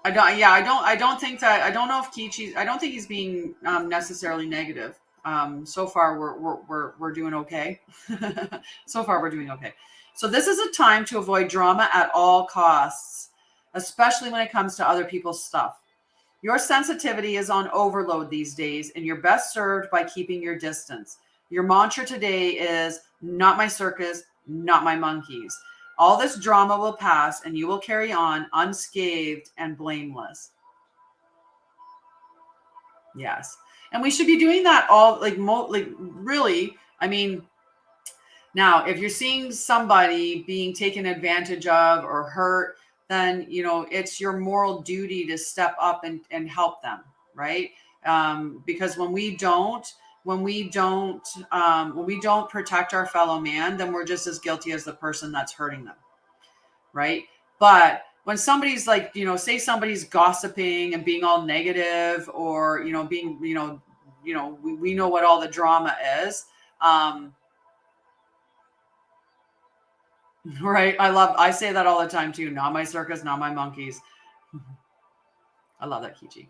I don't think that, I don't know if Kichi's, I don't think he's being necessarily negative. So far we're doing okay. So far we're doing okay. So this is a time to avoid drama at all costs, especially when it comes to other people's stuff. Your sensitivity is on overload these days, and you're best served by keeping your distance. Your mantra today is not my circus, not my monkeys. All this drama will pass, and you will carry on unscathed and blameless. Yes. And we should be doing that all, like, really. I mean, now, if you're seeing somebody being taken advantage of or hurt, then, it's your moral duty to step up and help them, right? Because when we don't protect our fellow man, then we're just as guilty as the person that's hurting them, right? But when somebody's like, say somebody's gossiping and being all negative, or being, we know what all the drama is. Right. I say that all the time too. Not my circus, not my monkeys. I love that, Kichi.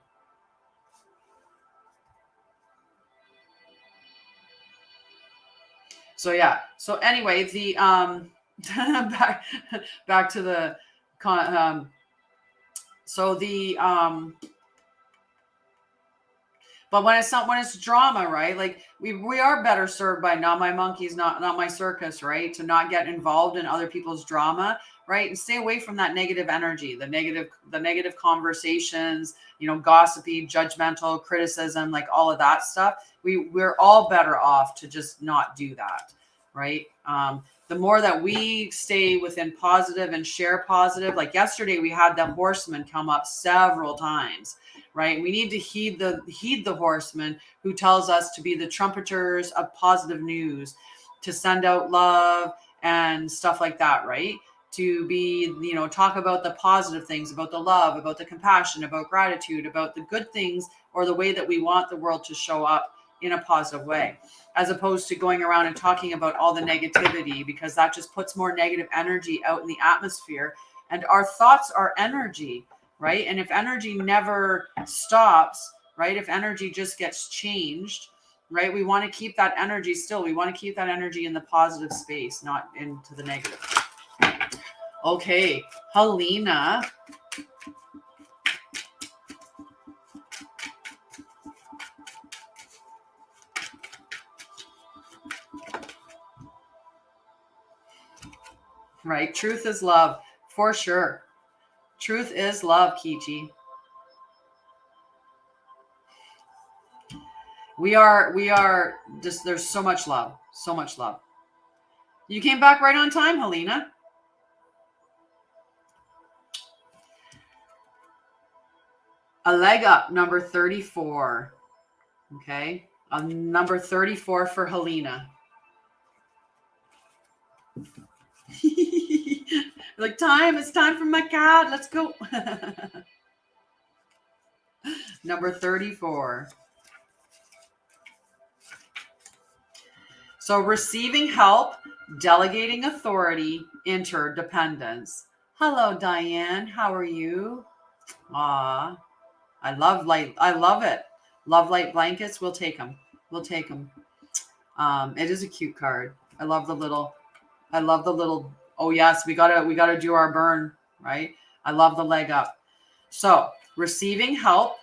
So yeah. So anyway, the back to the so the but when it's drama, right? Like we are better served by not my monkeys, not my circus, right? To not get involved in other people's drama, right? And stay away from that negative energy, the negative conversations, gossipy, judgmental, criticism, like all of that stuff. We're all better off to just not do that, right? The more that we stay within positive and share positive, like yesterday we had the horseman come up several times, right? We need to heed the horseman who tells us to be the trumpeters of positive news, to send out love and stuff like that, right? To be, talk about the positive things, about the love, about the compassion, about gratitude, about the good things, or the way that we want the world to show up in a positive way, as opposed to going around and talking about all the negativity, because that just puts more negative energy out in the atmosphere. And our thoughts are energy, right? And if energy never stops, right? If energy just gets changed, right? We want to keep that energy still. We want to keep that energy in the positive space, not into the negative. Okay, Helena. Right, truth is love, for sure. Truth is love, Kichi. We are just, there's so much love, so much love. You came back right on time, Helena. A leg up, number 34. Okay, number 34 for Helena. Like, it's time for my card. Let's go. Number 34. So receiving help, delegating authority, interdependence. Hello, Diane. How are you? Ah, I love light. I love it. Love light blankets. We'll take them. We'll take them. It is a cute card. I love the little. I love the little. Oh yes, we gotta do our burn, right? I love the leg up. So receiving help,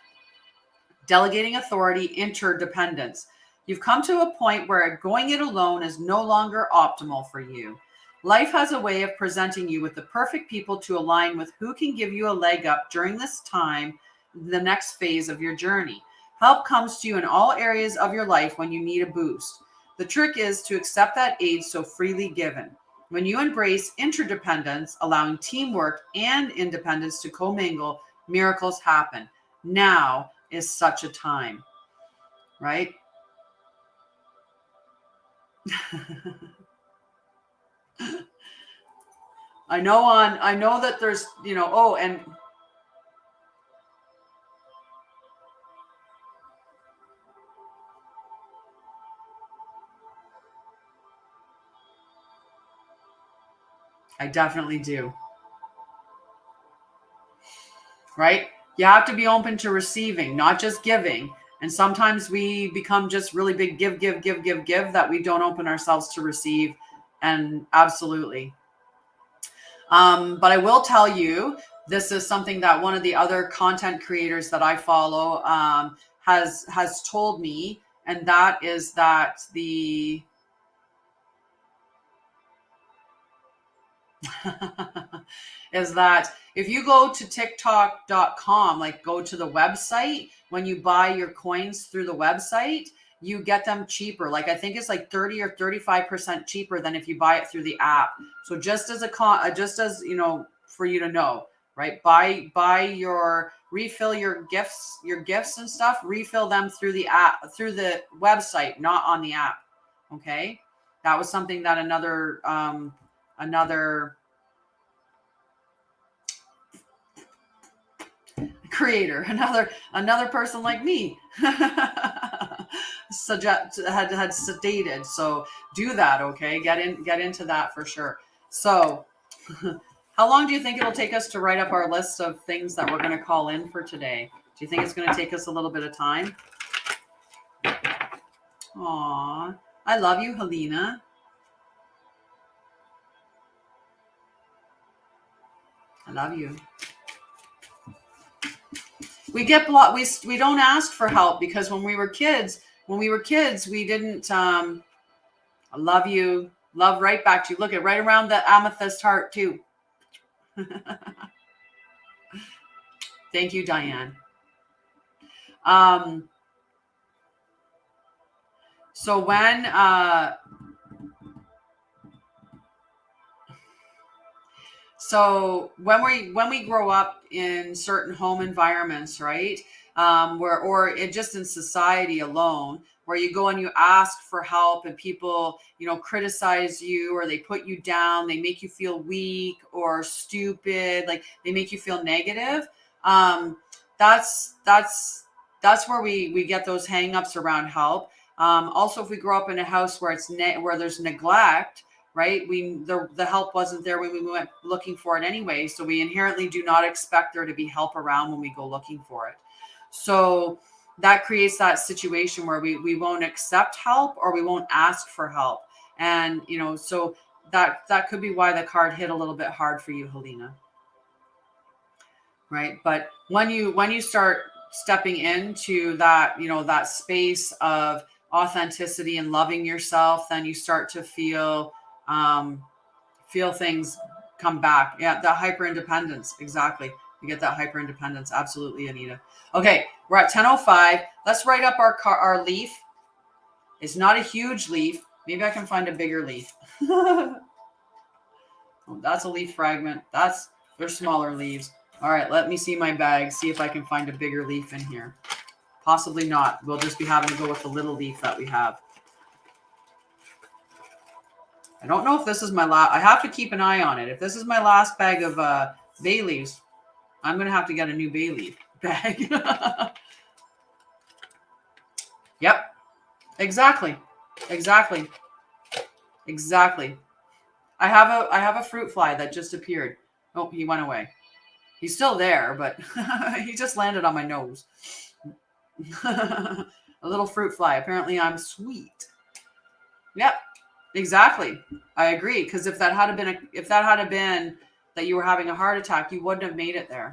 delegating authority, interdependence. You've come to a point where going it alone is no longer optimal for you. Life has a way of presenting you with the perfect people to align with who can give you a leg up during this time, the next phase of your journey. Help comes to you in all areas of your life when you need a boost. The trick is to accept that aid so freely given. When you embrace interdependence, allowing teamwork and independence to commingle, miracles happen. Now is such a time, right? I know that there's, oh, and I definitely do, right? You have to be open to receiving, not just giving. And sometimes we become just really big give, that we don't open ourselves to receive. And absolutely. But I will tell you, this is something that one of the other content creators that I follow has told me, and that is that the is that if you go to tiktok.com, like go to the website, when you buy your coins through the website, you get them cheaper. Like I think it's like 30 or 35% cheaper than if you buy it through the app. So just as just as for you to know, right? Buy your refill your gifts and stuff, refill them through the app, through the website, not on the app. Okay. That was something that another creator, another person like me had stated. So do that, okay? Get into that for sure. So how long do you think it'll take us to write up our list of things that we're going to call in for today? Do you think it's going to take us a little bit of time? Aw, I love you, Helena. I love you. We get blocked. We don't ask for help because when we were kids, we didn't. I love you. Love right back to you. Look at right around the amethyst heart too. Thank you, Diane. So when we grow up in certain home environments, right? Just in society alone, where you go and you ask for help and people, criticize you or they put you down, they make you feel weak or stupid, like they make you feel negative. That's where we get those hang-ups around help. Also, if we grow up in a house where where there's neglect, right? The help wasn't there when we went looking for it anyway. So we inherently do not expect there to be help around when we go looking for it. So that creates that situation where we won't accept help or we won't ask for help. And, so that could be why the card hit a little bit hard for you, Helena. Right. But when you start stepping into that, that space of authenticity and loving yourself, then you start to feel things come back. Yeah, that hyper independence. Exactly. You get that hyper independence. Absolutely, Anita. Okay, we're at 10:05. Let's write up our leaf. It's not a huge leaf. Maybe I can find a bigger leaf. Oh, that's a leaf fragment. They're smaller leaves. All right, let me see my bag. See if I can find a bigger leaf in here. Possibly not. We'll just be having to go with the little leaf that we have. I don't know if this is my last. I have to keep an eye on it. If this is my last bag of bay leaves, I'm going to have to get a new bay leaf bag. Yep. Exactly. I have a fruit fly that just appeared. Oh, he went away. He's still there, but he just landed on my nose. A little fruit fly. Apparently I'm sweet. Yep, exactly. I agree. Because if that had been that you were having a heart attack, you wouldn't have made it there.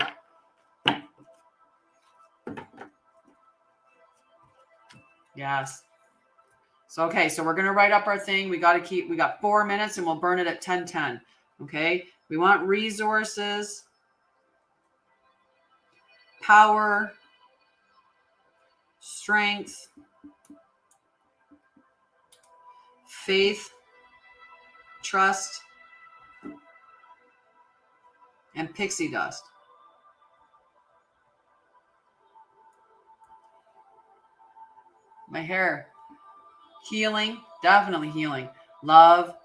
Yes. So, okay, so we're going to write up our thing. We got 4 minutes and we'll burn it at 10:10. Okay. We want resources, power, strength, faith, trust, and pixie dust. My hair. Healing, definitely healing. Love.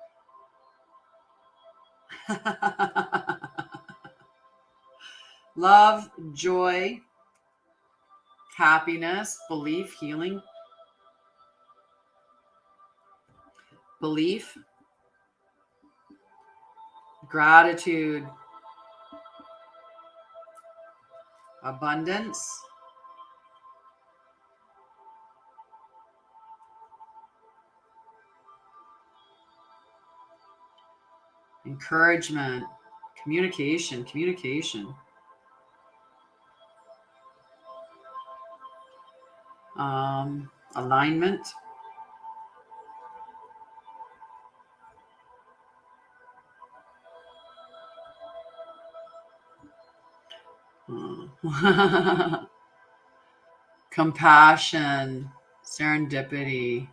Love, joy, happiness, belief, healing. Belief, gratitude, abundance, encouragement, communication, alignment, compassion, serendipity,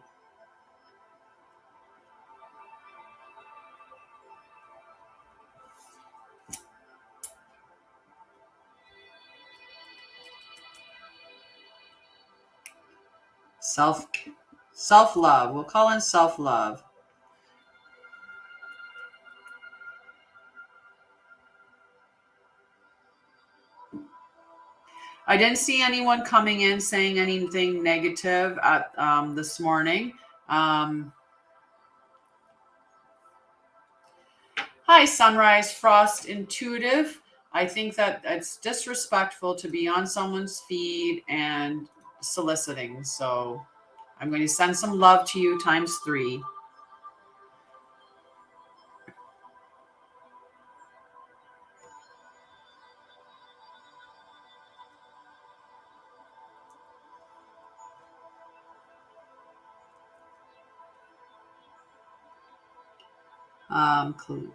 self-love. We'll call in self-love. I didn't see anyone coming in saying anything negative at this morning. Hi, Sunrise Frost Intuitive. I think that it's disrespectful to be on someone's feed and soliciting. So I'm going to send some love to you ×3. Clue.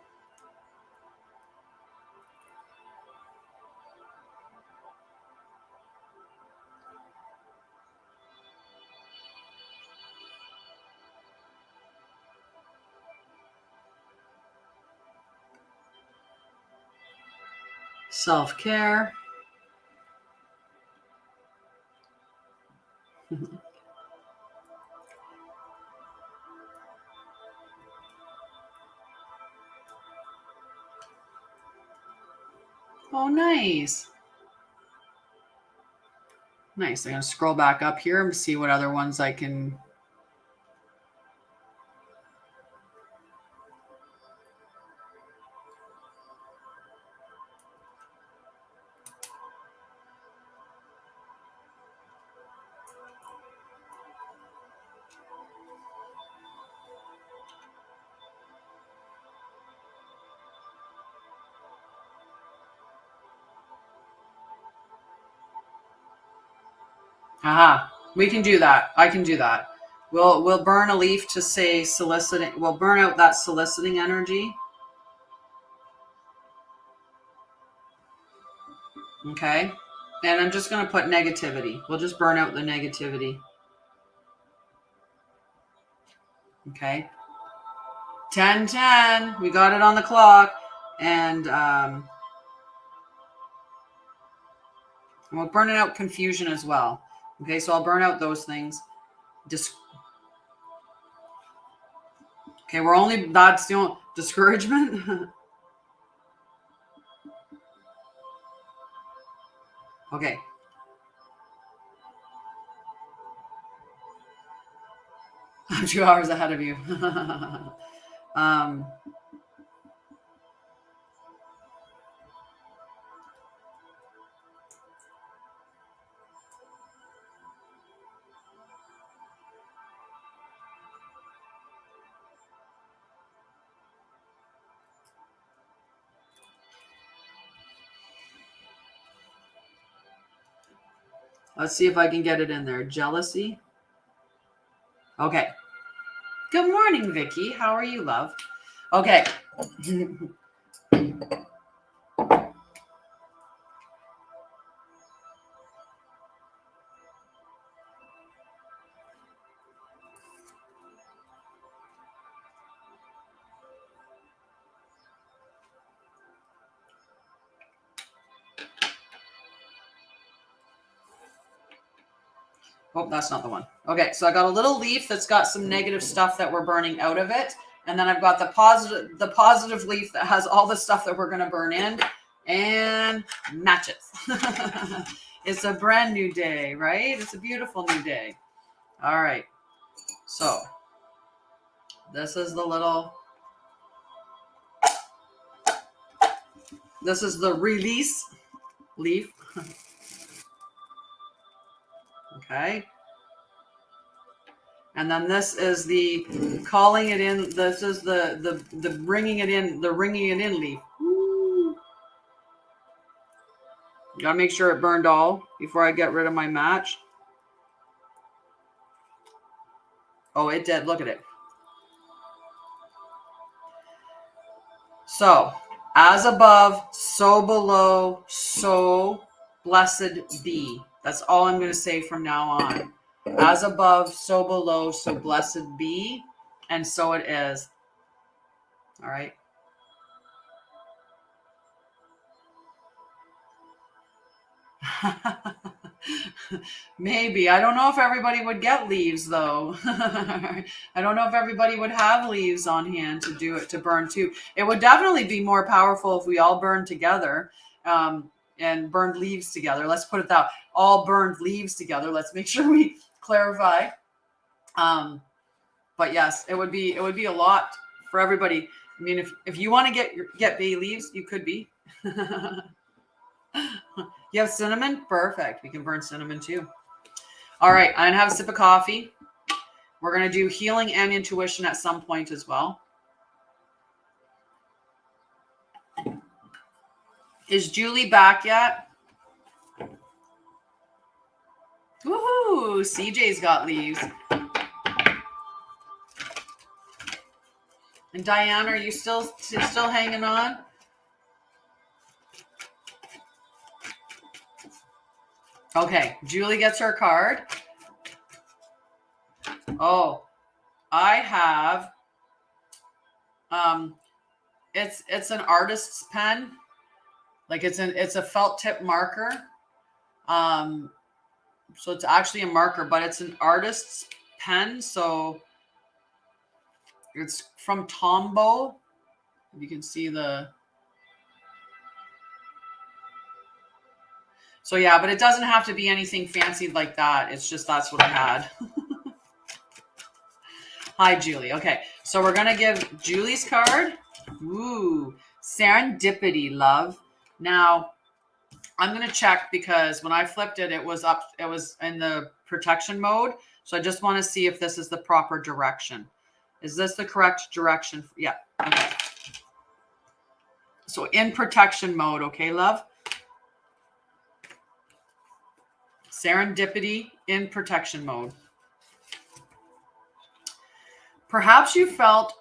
Self-care. Oh, nice. Nice. I'm going to scroll back up here and see what other ones I can. Aha. We can do that. I can do that. We'll burn a leaf to say soliciting. We'll burn out that soliciting energy. Okay. And I'm just going to put negativity. We'll just burn out the negativity. Okay. 10:10. We got it on the clock. And we'll burn it out confusion as well. Okay. So I'll burn out those things. Okay. That's the only discouragement. Okay. I'm 2 hours ahead of you. Let's see if I can get it in there. Jealousy. Okay. Good morning, Vicky. How are you, love? Okay. Oh, that's not the one. Okay, so I got a little leaf that's got some negative stuff that we're burning out of it. And then I've got the positive leaf that has all the stuff that we're going to burn in, and matches. It's a brand new day, right? It's a beautiful new day. All right. So this is the release leaf. Okay. And then this is the calling it in. This is the bringing it in, the ringing it in leaf. Woo. Gotta make sure it burned all before I get rid of my match. Oh, it did. Look at it. So, as above, so below, so blessed be. That's all I'm going to say from now on. As above, so below, so blessed be. And so it is. All right. Maybe. I don't know if everybody would get leaves, though. I don't know if everybody would have leaves on hand to do it, to burn too. It would definitely be more powerful if we all burned together, and burned leaves together. Let's put it that way. All burned leaves together. Let's make sure we clarify. But yes, it would be a lot for everybody. I mean, if you want to get bay leaves, you could be. You have cinnamon? Perfect. We can burn cinnamon too. All right. I'm going to have a sip of coffee. We're going to do healing and intuition at some point as well. Is Julie back yet? Woohoo! CJ's got leaves. And Diane, are you still hanging on? Okay, Julie gets her card. Oh, I have, it's an artist's pen. Like it's a felt tip marker. So it's actually a marker, but it's an artist's pen. So it's from Tombow. You can see so yeah, but it doesn't have to be anything fancy like that. It's just, that's what I had. Hi, Julie. Okay, so we're going to give Julie's card. Ooh, serendipity, love. Now, I'm going to check because when I flipped it, it was in the protection mode. So I just want to see if this is the proper direction. Is this the correct direction? Yeah. Okay. So in protection mode, okay, love? Serendipity in protection mode. Perhaps you felt,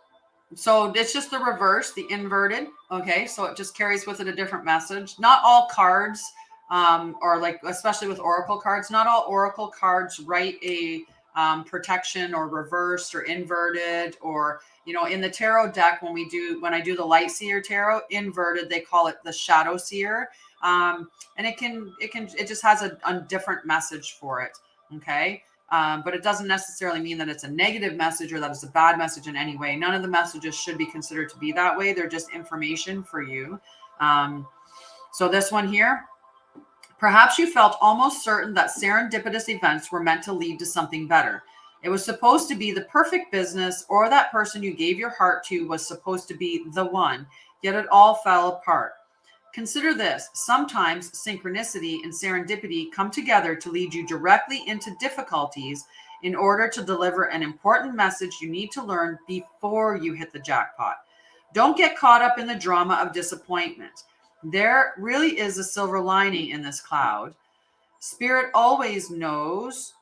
so it's just the reverse, the inverted. Okay, so it just carries with it a different message. Not all cards, or like, especially with oracle cards, not all oracle cards write a protection or reversed or inverted, or, you know, in the tarot deck, when I do the light seer tarot, inverted, they call it the shadow seer. And it just has a different message for it. Okay. But it doesn't necessarily mean that it's a negative message or that it's a bad message in any way. None of the messages should be considered to be that way. They're just information for you. So this one here, perhaps you felt almost certain that serendipitous events were meant to lead to something better. It was supposed to be the perfect business, or that person you gave your heart to was supposed to be the one, yet it all fell apart. Consider this. Sometimes synchronicity and serendipity come together to lead you directly into difficulties in order to deliver an important message you need to learn before you hit the jackpot. Don't get caught up in the drama of disappointment. There really is a silver lining in this cloud. Spirit always knows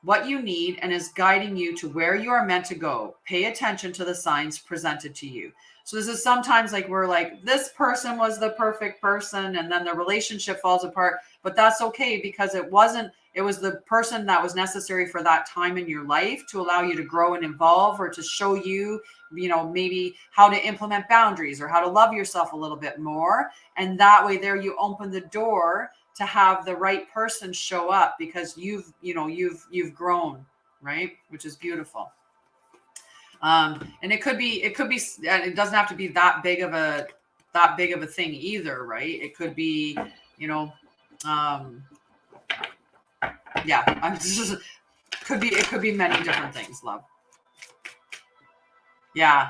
what you need and is guiding you to where you are meant to go. Pay attention to the signs presented to you. So this is sometimes like we're like, this person was the perfect person, and then the relationship falls apart, but that's okay because it was the person that was necessary for that time in your life to allow you to grow and evolve, or to show you, maybe how to implement boundaries or how to love yourself a little bit more. And that way there you open the door to have the right person show up because you've grown, right? Which is beautiful. And it doesn't have to be that big of a thing either, right? It could be, it could be many different things, love. Yeah.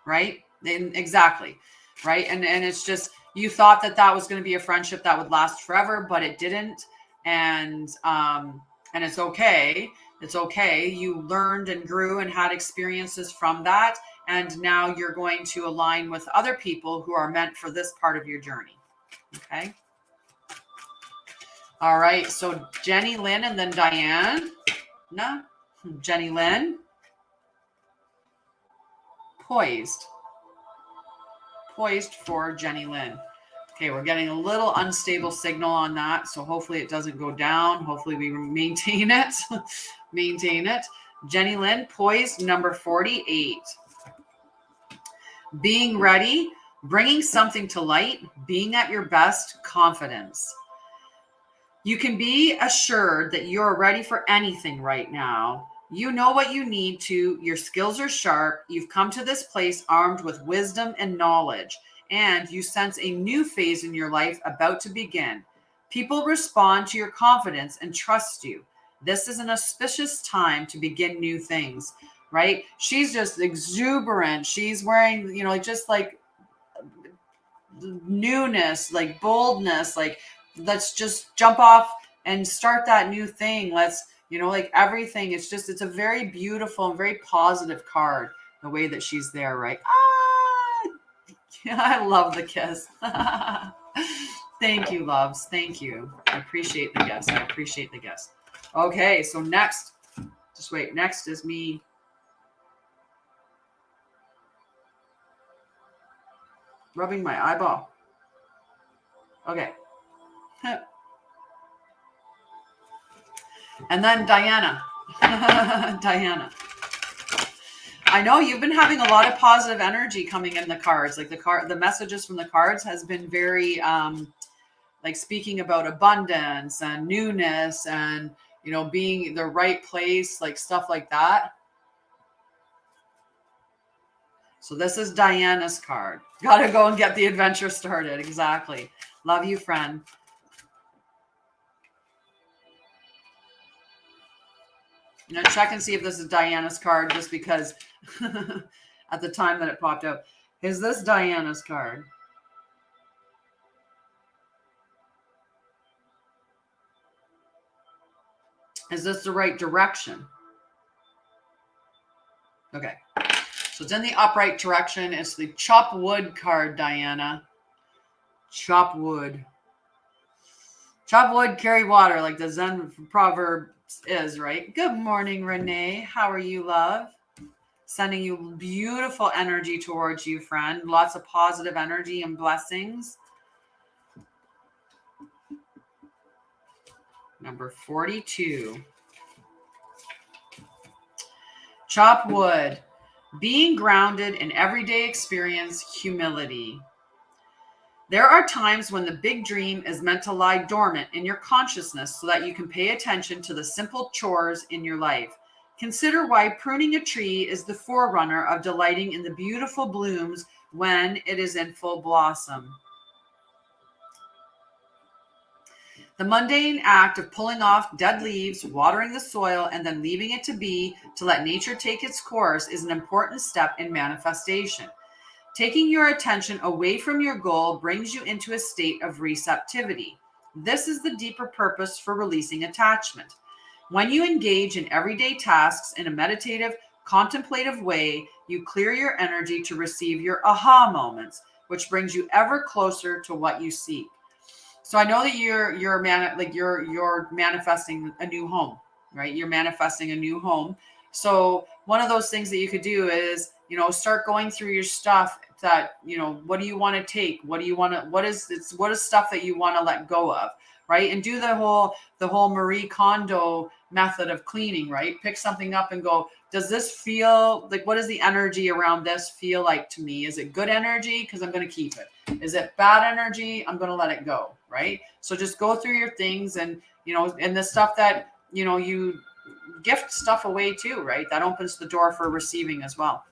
Right. Exactly. Right. And it's just, you thought that was going to be a friendship that would last forever, but it didn't. And it's okay. It's okay. You learned and grew and had experiences from that. And now you're going to align with other people who are meant for this part of your journey. Okay. All right. So Jenny Lynn and then Diane. No, Jenny Lynn. Poised for Jenny Lynn. Okay, we're getting a little unstable signal on that, so hopefully it doesn't go down. Hopefully we maintain it. Maintain it. Jenny Lynn, poised, number 48. Being ready, bringing something to light, being at your best, confidence. You can be assured that you're ready for anything right now. You know what you need to. Your skills are sharp. You've come to this place armed with wisdom and knowledge, and you sense a new phase in your life about to begin. People respond to your confidence and trust you. This is an auspicious time to begin new things, right? She's just exuberant. She's wearing, just like newness, like boldness, like let's just jump off and start that new thing. Let's, like everything. It's a very beautiful and very positive card, the way that she's there, right? Yeah, I love the kiss. Thank you, loves. Thank you. I appreciate the guest. Okay, so next, just wait. Next is me. Rubbing my eyeball. Okay. And then Diana. Diana. I know you've been having a lot of positive energy coming in the cards. Like the messages from the cards has been very like speaking about abundance and newness and being the right place, like stuff like that. So this is Diana's card. Gotta go and get the adventure started. Exactly. Love you, friend. Check and see if this is Diana's card, just because at the time that it popped up. Is this Diana's card? Is this the right direction? Okay. So it's in the upright direction. It's the chop wood card, Diana. Chop wood. Chop wood, carry water, like the Zen proverb is, right? Good morning, Renee. How are you, love? Sending you beautiful energy towards you, friend. Lots of positive energy and blessings. Number 42. Chop wood. Being grounded in everyday experience, humility. There are times when the big dream is meant to lie dormant in your consciousness so that you can pay attention to the simple chores in your life. Consider why pruning a tree is the forerunner of delighting in the beautiful blooms when it is in full blossom. The mundane act of pulling off dead leaves, watering the soil, and then leaving it to be to let nature take its course is an important step in manifestation. Taking your attention away from your goal brings you into a state of receptivity. This is the deeper purpose for releasing attachment. When you engage in everyday tasks in a meditative, contemplative way, you clear your energy to receive your aha moments, which brings you ever closer to what you seek. So I know that you're manifesting a new home, right? You're manifesting a new home. So one of those things that you could do is, start going through your stuff that, what do you want to take? What do you want to, what is stuff that you want to let go of, right? And do the whole Marie Kondo method of cleaning, right? Pick something up and go, does this feel like, what does the energy around this feel like to me? Is it good energy? Because I'm going to keep it. Is it bad energy? I'm going to let it go, right? So just go through your things and, and the stuff that, you gift stuff away too, right? That opens the door for receiving as well,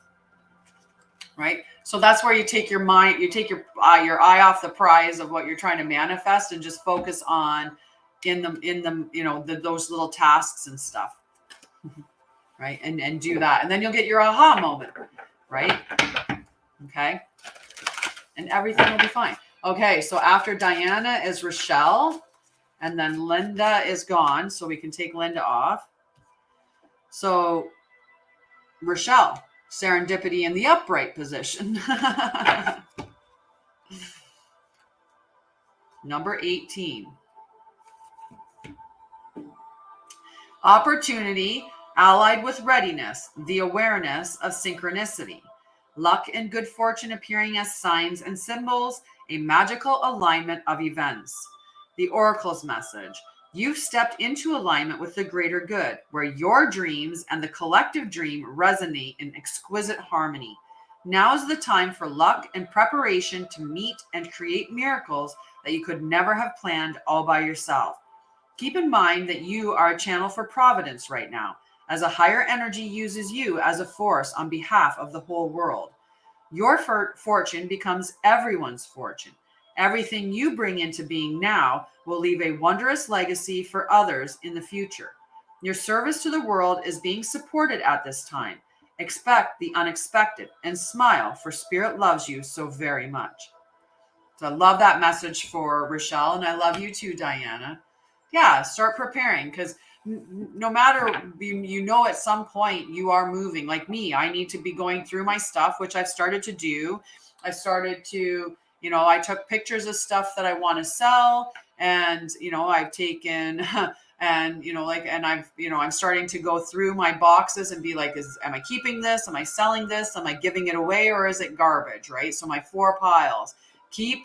right? So that's where you take your mind, you take your eye off the prize of what you're trying to manifest and just focus on those little tasks and stuff, right? And do that. And then you'll get your aha moment, right? Okay. And everything will be fine. Okay. So after Diana is Rochelle, and then Linda is gone. So we can take Linda off. So Rochelle, serendipity in the upright position. Number 18. Opportunity allied with readiness, the awareness of synchronicity. Luck and good fortune appearing as signs and symbols, a magical alignment of events. The Oracle's message. You've stepped into alignment with the greater good, where your dreams and the collective dream resonate in exquisite harmony. Now is the time for luck and preparation to meet and create miracles that you could never have planned all by yourself. Keep in mind that you are a channel for providence right now, as a higher energy uses you as a force on behalf of the whole world. Your fortune becomes everyone's fortune. Everything you bring into being now will leave a wondrous legacy for others in the future. Your service to the world is being supported at this time. Expect the unexpected and smile, for Spirit loves you so very much. So I love that message for Rochelle, and I love you too, Diana. Yeah, start preparing, because no matter, at some point you are moving. Like me, I need to be going through my stuff, which I've started to do. I started to, I took pictures of stuff that I want to sell, and, I've taken, and, I'm starting to go through my boxes and be like, am I keeping this? Am I selling this? Am I giving it away, or is it garbage? Right. So my 4 piles: keep,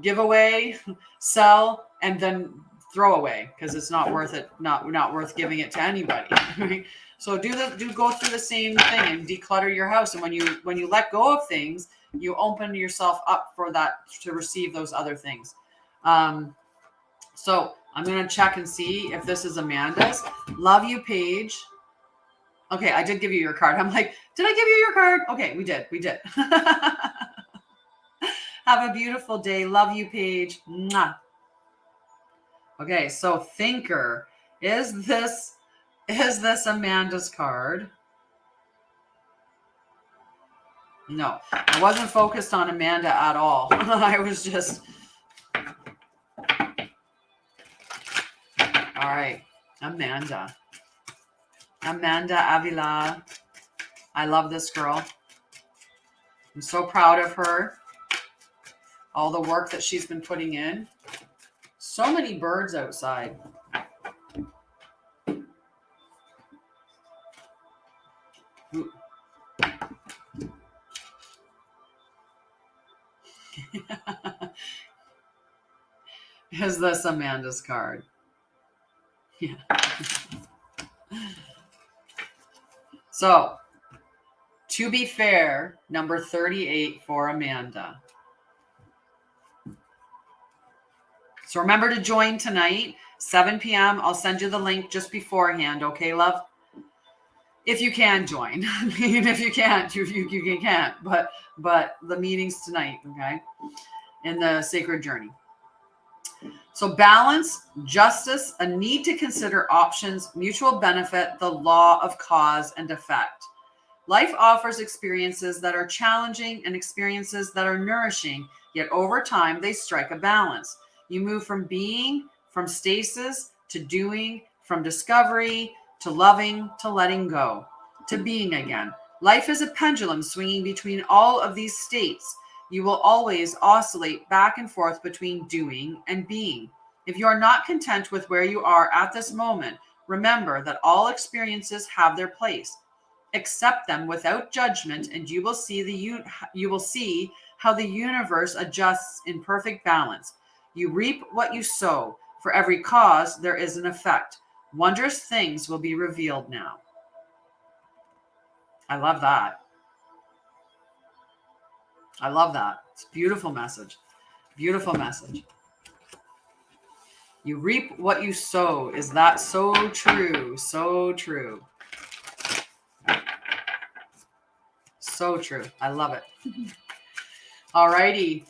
give away, sell, and then throw away, because it's not worth it, not worth giving it to anybody. Right? So go through the same thing and declutter your house. And when you let go of things, you open yourself up for that, to receive those other things. So I'm going to check and see if this is Amanda's. Love you, Paige. Okay, I did give you your card. I'm like, did I give you your card? Okay, we did. Have a beautiful day. Love you, Paige. Mwah. Okay, so Thinker. Is this Amanda's card? No, I wasn't focused on Amanda at all. I was just... All right, Amanda Avila. I love this girl. I'm so proud of her. All the work that she's been putting in. So many birds outside. Ooh. Is this Amanda's card? Yeah. So, to be fair, number 38 for Amanda. So remember to join tonight, 7 p.m. I'll send you the link just beforehand, okay, love? If you can join. If you can't, you can't. But the meeting's tonight, okay? In the Sacred Journey. So balance, justice, a need to consider options, mutual benefit, the law of cause and effect. Life offers experiences that are challenging and experiences that are nourishing, yet over time they strike a balance. You move from being, from stasis, to doing, from discovery, to loving, to letting go, to being again. Life is a pendulum swinging between all of these states. You will always oscillate back and forth between doing and being. If you are not content with where you are at this moment, remember that all experiences have their place. Accept them without judgment, and you will see how the universe adjusts in perfect balance. You reap what you sow. For every cause, there is an effect. Wondrous things will be revealed now. I love that. I love that. It's a beautiful message. Beautiful message. You reap what you sow. Is that so true? So true. So true. I love it. All righty.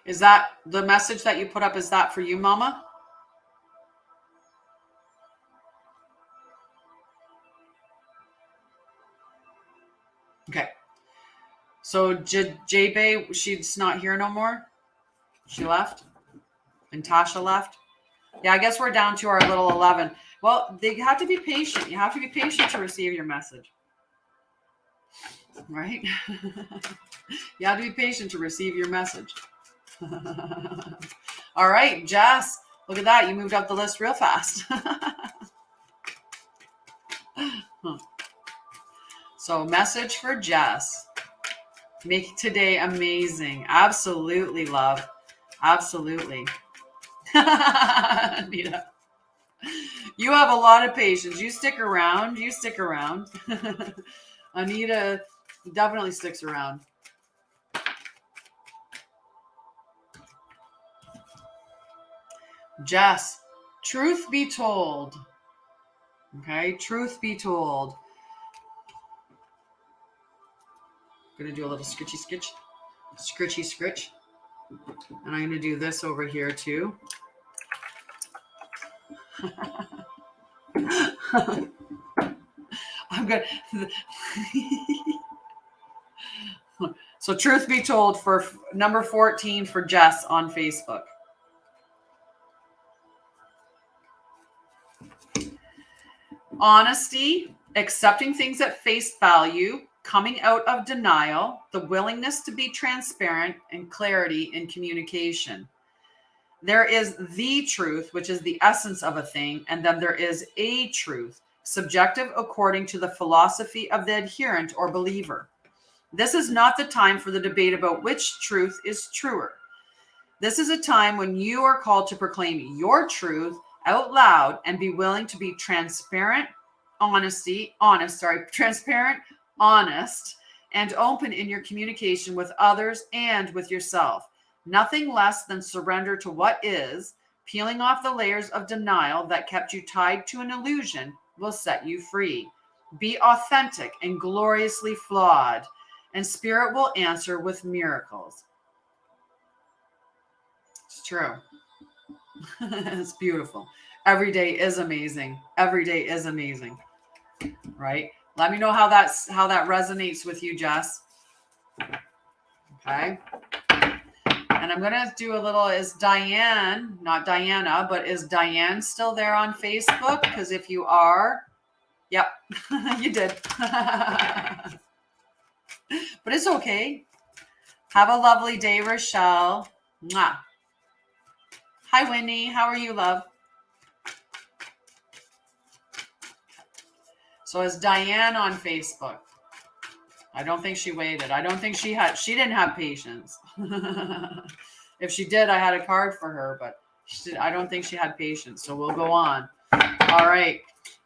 Is that the message that you put up? Is that for you, Mama? Okay. So J-Bay, she's not here no more? She left? And Tasha left? Yeah, I guess we're down to our little 11. Well, they have to be patient. You have to be patient to receive your message. Right? You have to be patient to receive your message. All right, Jess. Look at that. You moved up the list real fast. So, message for Jess. Make today amazing. Absolutely, love. Absolutely. Anita. You have a lot of patience. You stick around. You stick around. Anita definitely sticks around. Jess, truth be told. Okay, truth be told. I'm going to do a little scritchy skitch. Scritchy scritch. And I'm going to do this over here too. I'm good. So truth be told, for number 14 for Jess on Facebook. Honesty, accepting things at face value, coming out of denial, the willingness to be transparent, and clarity in communication. There is the truth, which is the essence of a thing, and then there is a truth, subjective according to the philosophy of the adherent or believer. This is not the time for the debate about which truth is truer. This is a time when you are called to proclaim your truth out loud and be willing to be transparent, honest, and open in your communication with others and with yourself. Nothing less than surrender to what is, peeling off the layers of denial that kept you tied to an illusion will set you free. Be authentic and gloriously flawed, and Spirit will answer with miracles. It's true. It's beautiful. Every day is amazing. Every day is amazing. Right? Let me know how that resonates with you, Jess. Okay. And I'm going to do a little, is Diane, not Diana, but is Diane still there on Facebook? Because if you are, yep, you did. But it's okay. Have a lovely day, Rochelle. Mwah. Hi, Winnie. How are you, love? So is Diane on Facebook? I don't think she waited. I don't think she didn't have patience. If she did, I had a card for her, but I don't think she had patience. So we'll go on. All right.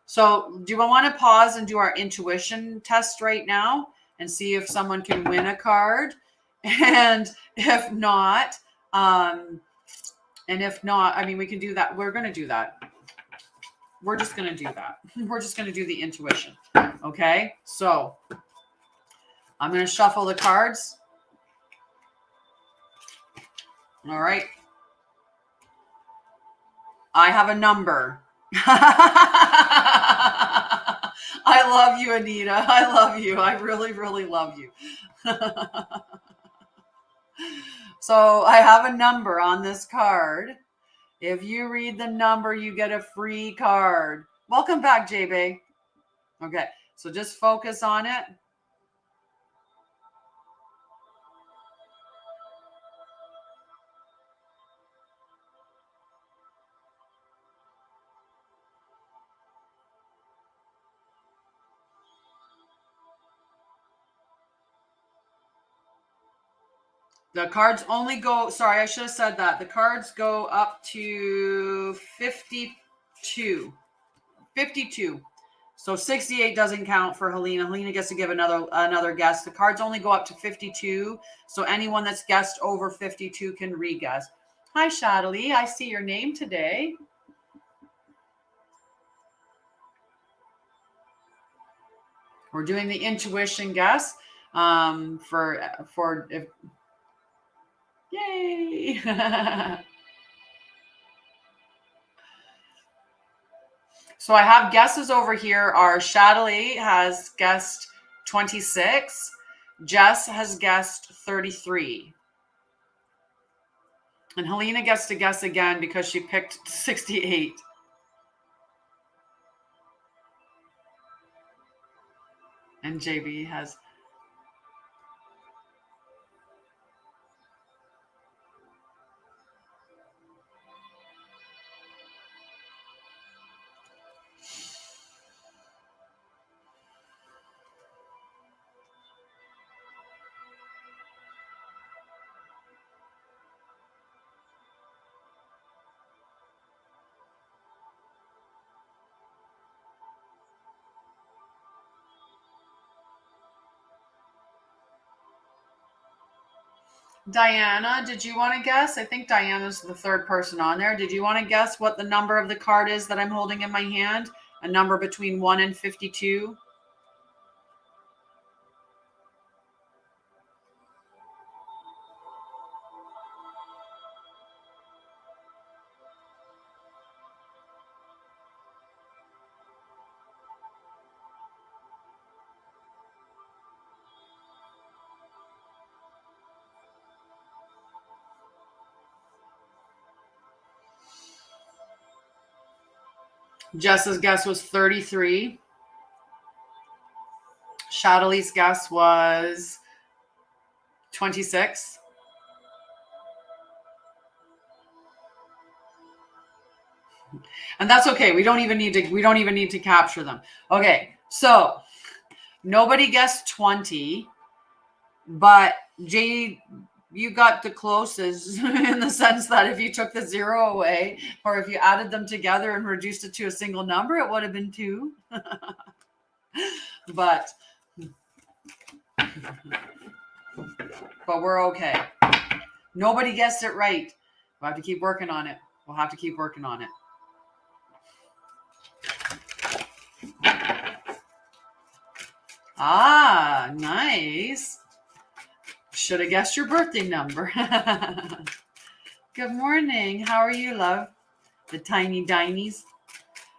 So do I want to pause and do our intuition test right now and see if someone can win a card? And if not, I mean, we can do that. We're going to do that. We're just going to do that. We're just going to do the intuition. Okay. So I'm going to shuffle the cards. All right. I have a number. I love you, Anita. I love you. I really, really love you. So I have a number on this card, If you read the number, you get a free card. Welcome back, JB. Okay, so just focus on it. The cards only go, sorry, I should have said that. The cards go up to 52. 52. So 68 doesn't count for Helena. Helena gets to give another guess. The cards only go up to 52. So anyone that's guessed over 52 can re-guess. Hi, Shadley. I see your name today. We're doing the intuition guess for if, yay. So I have guesses over here. Our Shadley has guessed 26. Jess has guessed 33. And Helena gets to guess again because she picked 68. And JB has... Diana, did you want to guess? I think Diana's the third person on there. Did you want to guess what the number of the card is that I'm holding in my hand? A number between 1 and 52? Jess's guess was 33. Shadley's guess was 26. And that's okay. We don't even need to capture them. Okay. So, nobody guessed 20, but Jay, you got the closest in the sense that if you took the 0 away or if you added them together and reduced it to a single number, it would have been 2. but we're okay. Nobody guessed it right. We'll have to keep working on it. Ah, nice. Should have guessed your birthday number. Good morning. How are you, love? The tiny dinies.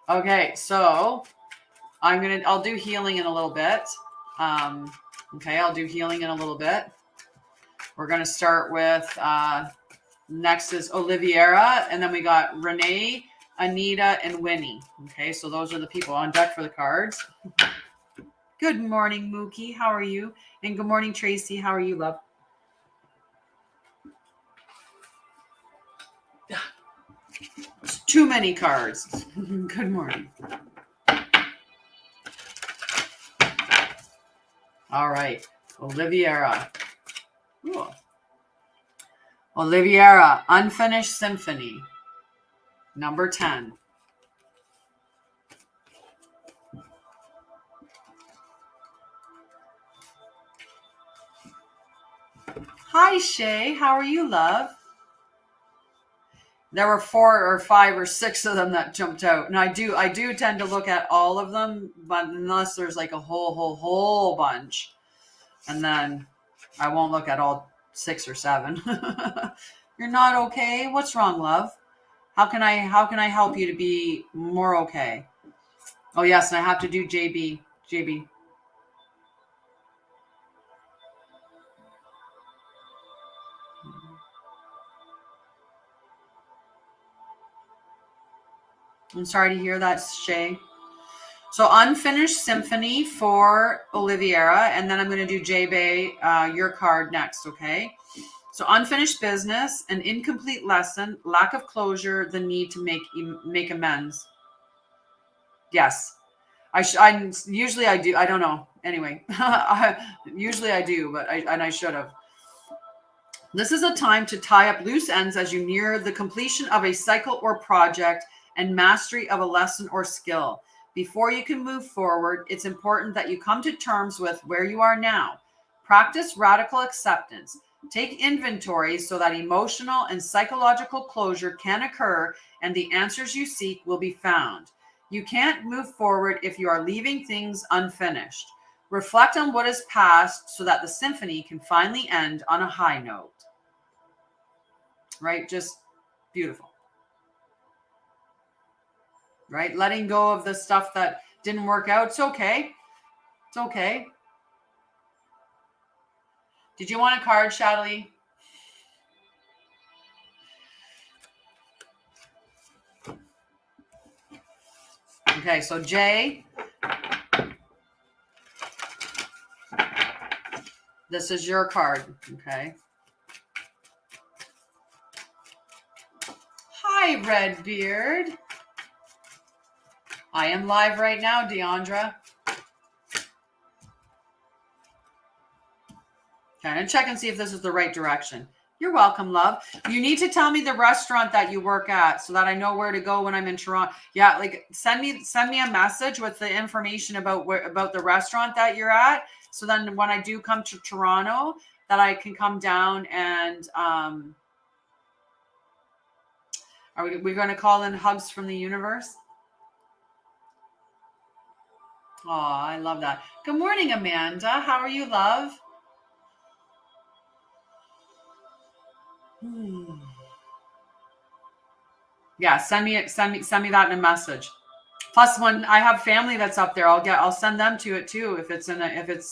Okay, so I'll do healing in a little bit. I'll do healing in a little bit. We're gonna start with next is Oliviera, and then we got Renee, Anita, and Winnie. Okay, so those are the people on deck for the cards. Good morning, Mookie. How are you? And good morning, Tracy. How are you, love? It's too many cards. Good morning. All right, Oliviera. Ooh. Oliviera, Unfinished Symphony, number 10. Hi, Shay. How are you, love? There were 4 or 5 or 6 of them that jumped out. And I do tend to look at all of them, but unless there's like a whole bunch. And then I won't look at all 6 or 7. You're not okay? What's wrong, love? How can I help you to be more okay? Oh, yes, and I have to do JB. I'm sorry to hear that, Shay. So Unfinished Symphony for Oliviera, and then I'm going to do J-Bay, your card next, okay? So Unfinished Business, an incomplete lesson, lack of closure, the need to make amends. Yes. I usually I do. I don't know. Anyway, usually I do, but I should have. This is a time to tie up loose ends as you near the completion of a cycle or project and mastery of a lesson or skill. Before you can move forward, it's important that you come to terms with where you are now. Practice radical acceptance. Take inventory so that emotional and psychological closure can occur and the answers you seek will be found. You can't move forward if you are leaving things unfinished. Reflect on what is past so that the symphony can finally end on a high note. Right? Just beautiful. Right? Letting go of the stuff that didn't work out. It's okay. It's okay. Did you want a card, Shadley? Okay, so Jay, this is your card, okay? Hi, Redbeard. I am live right now, Deandra. Okay, I'm going to check and see if this is the right direction. You're welcome, love. You need to tell me the restaurant that you work at so that I know where to go when I'm in Toronto. Yeah, like send me a message with the information about the restaurant that you're at. So then when I do come to Toronto, that I can come down and are we going to call in hugs from the universe? Oh, I love that. Good morning, Amanda. How are you, love? Yeah, send me that in a message. Plus, when I have family that's up there, I'll send them to it too if it's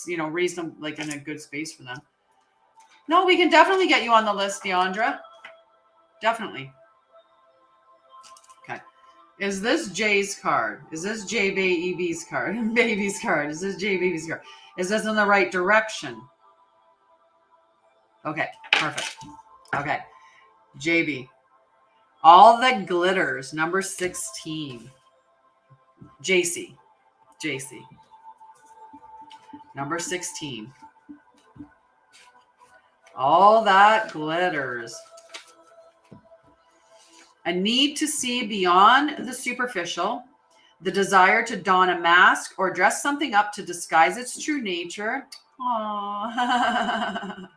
reasonable, like in a good space for them. No, we can definitely get you on the list, Deandra. Definitely. Okay. Is this Jay's card? Is this Jay Baby's card? Baby's card. Is this Jay Baby's card? Is this in the right direction? Okay, perfect. Okay. JB. All the glitters, number 16. JC. Number 16. All that glitters. A need to see beyond the superficial, the desire to don a mask or dress something up to disguise its true nature. Aww.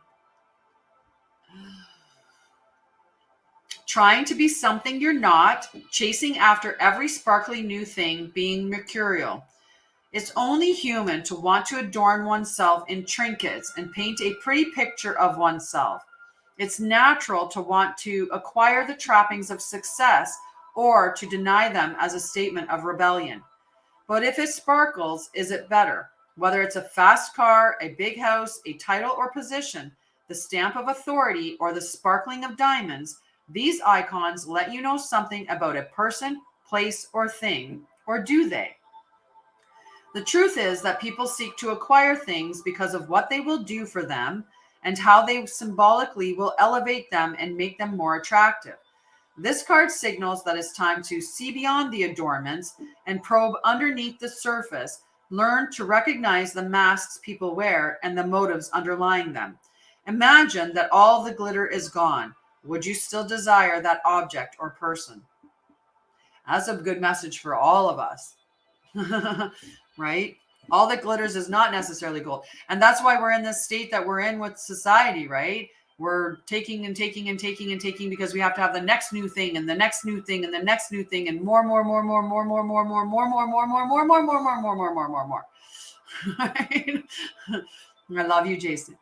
Trying to be something you're not, chasing after every sparkly new thing, being mercurial. It's only human to want to adorn oneself in trinkets and paint a pretty picture of oneself. It's natural to want to acquire the trappings of success or to deny them as a statement of rebellion. But if it sparkles, is it better? Whether it's a fast car, a big house, a title or position, the stamp of authority, or the sparkling of diamonds, these icons let you know something about a person, place, or thing, or do they? The truth is that people seek to acquire things because of what they will do for them and how they symbolically will elevate them and make them more attractive. This card signals that it's time to see beyond the adornments and probe underneath the surface, learn to recognize the masks people wear and the motives underlying them. Imagine that all the glitter is gone. Would you still desire that object or person? That's a good message for all of us. Right? All that glitters is not necessarily gold. And that's why we're in this state that we're in with society, right? We're taking and taking and taking and taking because we have to have the next new thing and the next new thing and the next new thing and more. I love you, Jason.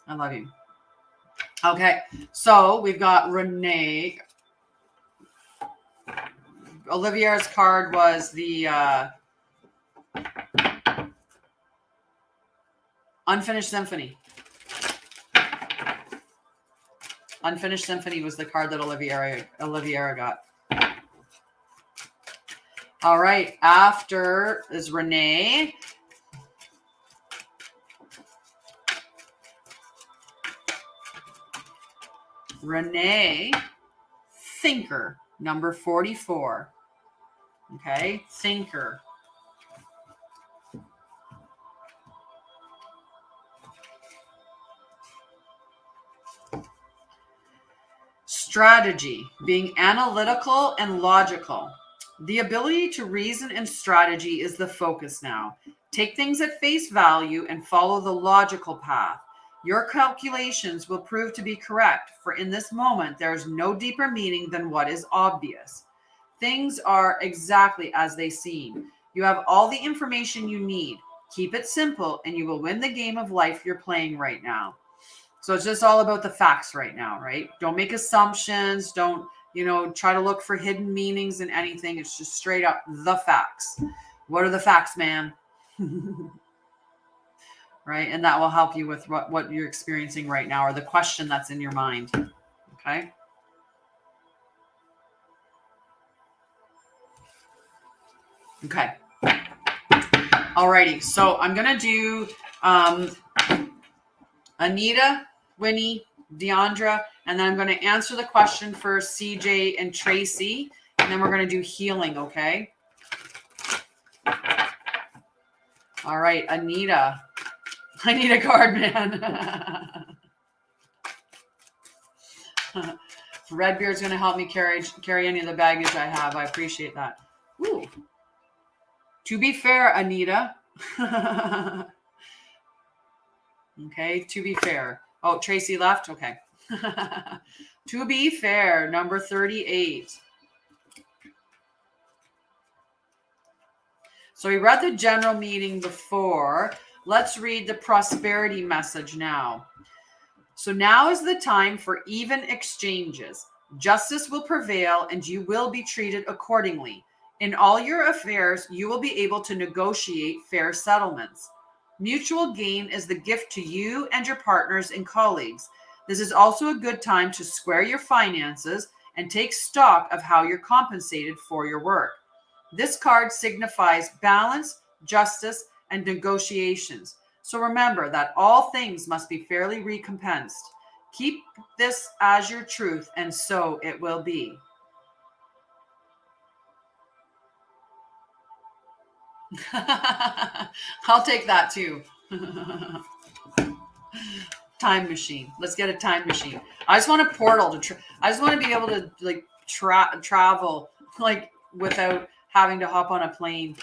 I love you. Okay, so we've got Renee. Olivia's card was the Unfinished Symphony. Unfinished Symphony was the card that Oliviera got. All right. After is Renee. Renee, thinker, number 44. Okay, thinker. Strategy, being analytical and logical. The ability to reason and strategy is the focus now. Take things at face value and follow the logical path. Your calculations will prove to be correct, for in this moment there is no deeper meaning than what is obvious. Things are exactly as they seem. You have all the information you need. Keep it simple and you will win the game of life you're playing right now. So it's just all about the facts right now, right? Don't make assumptions. Don't, try to look for hidden meanings in anything. It's just straight up the facts. What are the facts, man? Right? And that will help you with what you're experiencing right now, or the question that's in your mind. Okay? Okay. Alrighty. So I'm going to do Anita, Winnie, Deandra, and then I'm going to answer the question for CJ and Tracy, and then we're going to do healing, okay? All right, Anita. I need a card, man. Redbeard's going to help me carry any of the baggage I have. I appreciate that. Ooh. To be fair, Anita. Okay, to be fair. Oh, Tracy left? Okay. To be fair, number 38. So we read the general meaning before. Let's read the prosperity message now. So now is the time for even exchanges. Justice will prevail and you will be treated accordingly. In all your affairs, you will be able to negotiate fair settlements. Mutual gain is the gift to you and your partners and colleagues. This is also a good time to square your finances and take stock of how you're compensated for your work. This card signifies balance, justice, and negotiations. So remember that all things must be fairly recompensed. Keep this as your truth, and so it will be. I'll take that too. Time machine. Let's get a time machine. I just want a portal to. I just want to be able to travel without having to hop on a plane.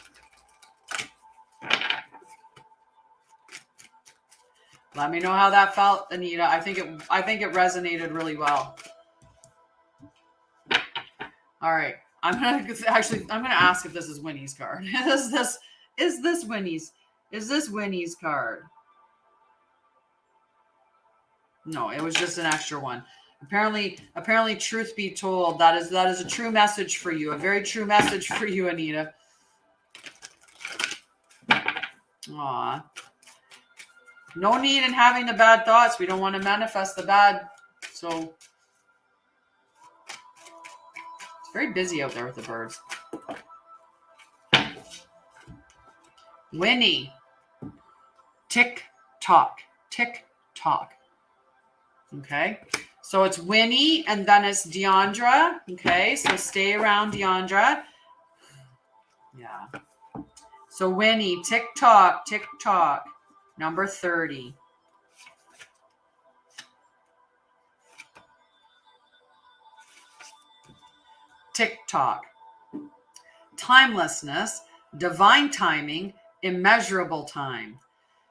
Let me know how that felt, Anita. I think it resonated really well. All right. I'm gonna ask if this is Winnie's card. Is this Winnie's card? No, it was just an extra one. Apparently, truth be told, that is a true message for you, a very true message for you, Anita. Aw. No need in having the bad thoughts. We don't want to manifest the bad. So it's very busy out there with the birds. Winnie. Tick tock. Tick tock. Okay. So it's Winnie and then it's Deandra. Okay. So stay around, Deandra. Yeah. So Winnie, tick tock, number 30. Tick tock. Timelessness, divine timing, immeasurable time.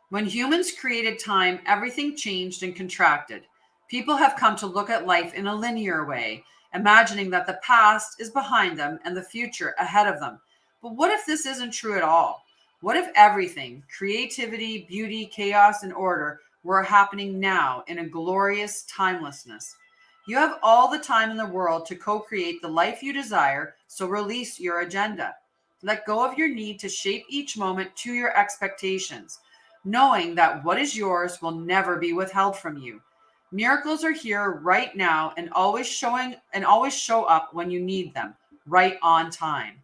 When humans created time, everything changed and contracted. People have come to look at life in a linear way, imagining that the past is behind them and the future ahead of them. But what if this isn't true at all? What if everything, creativity, beauty, chaos, and order, were happening now in a glorious timelessness? You have all the time in the world to co-create the life you desire, so release your agenda. Let go of your need to shape each moment to your expectations, knowing that what is yours will never be withheld from you. Miracles are here right now and always show up when you need them, right on time.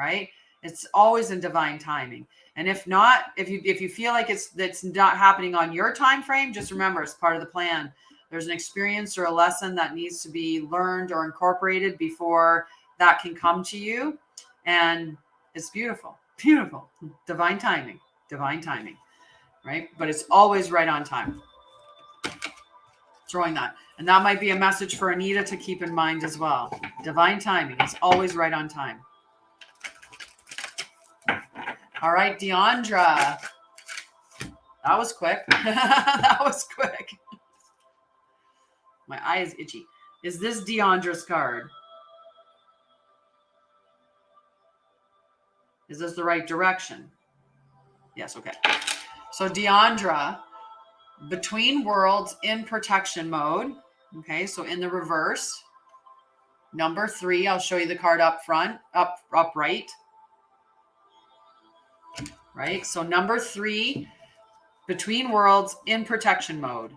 right? It's always in divine timing. And if not, if you feel like it's not happening on your time frame, just remember it's part of the plan. There's an experience or a lesson that needs to be learned or incorporated before that can come to you. And it's beautiful, beautiful, divine timing, right? But it's always right on time. Throwing that. And that might be a message for Anita to keep in mind as well. Divine timing. It's always right on time. All right, Deandra. That was quick. That was quick. My eye is itchy. Is this Deandra's card? Is this the right direction? Yes, okay. So Deandra, between worlds in protection mode. Okay, so in the reverse. Number 3, I'll show you the card up front, upright. Right? So number 3, between worlds in protection mode.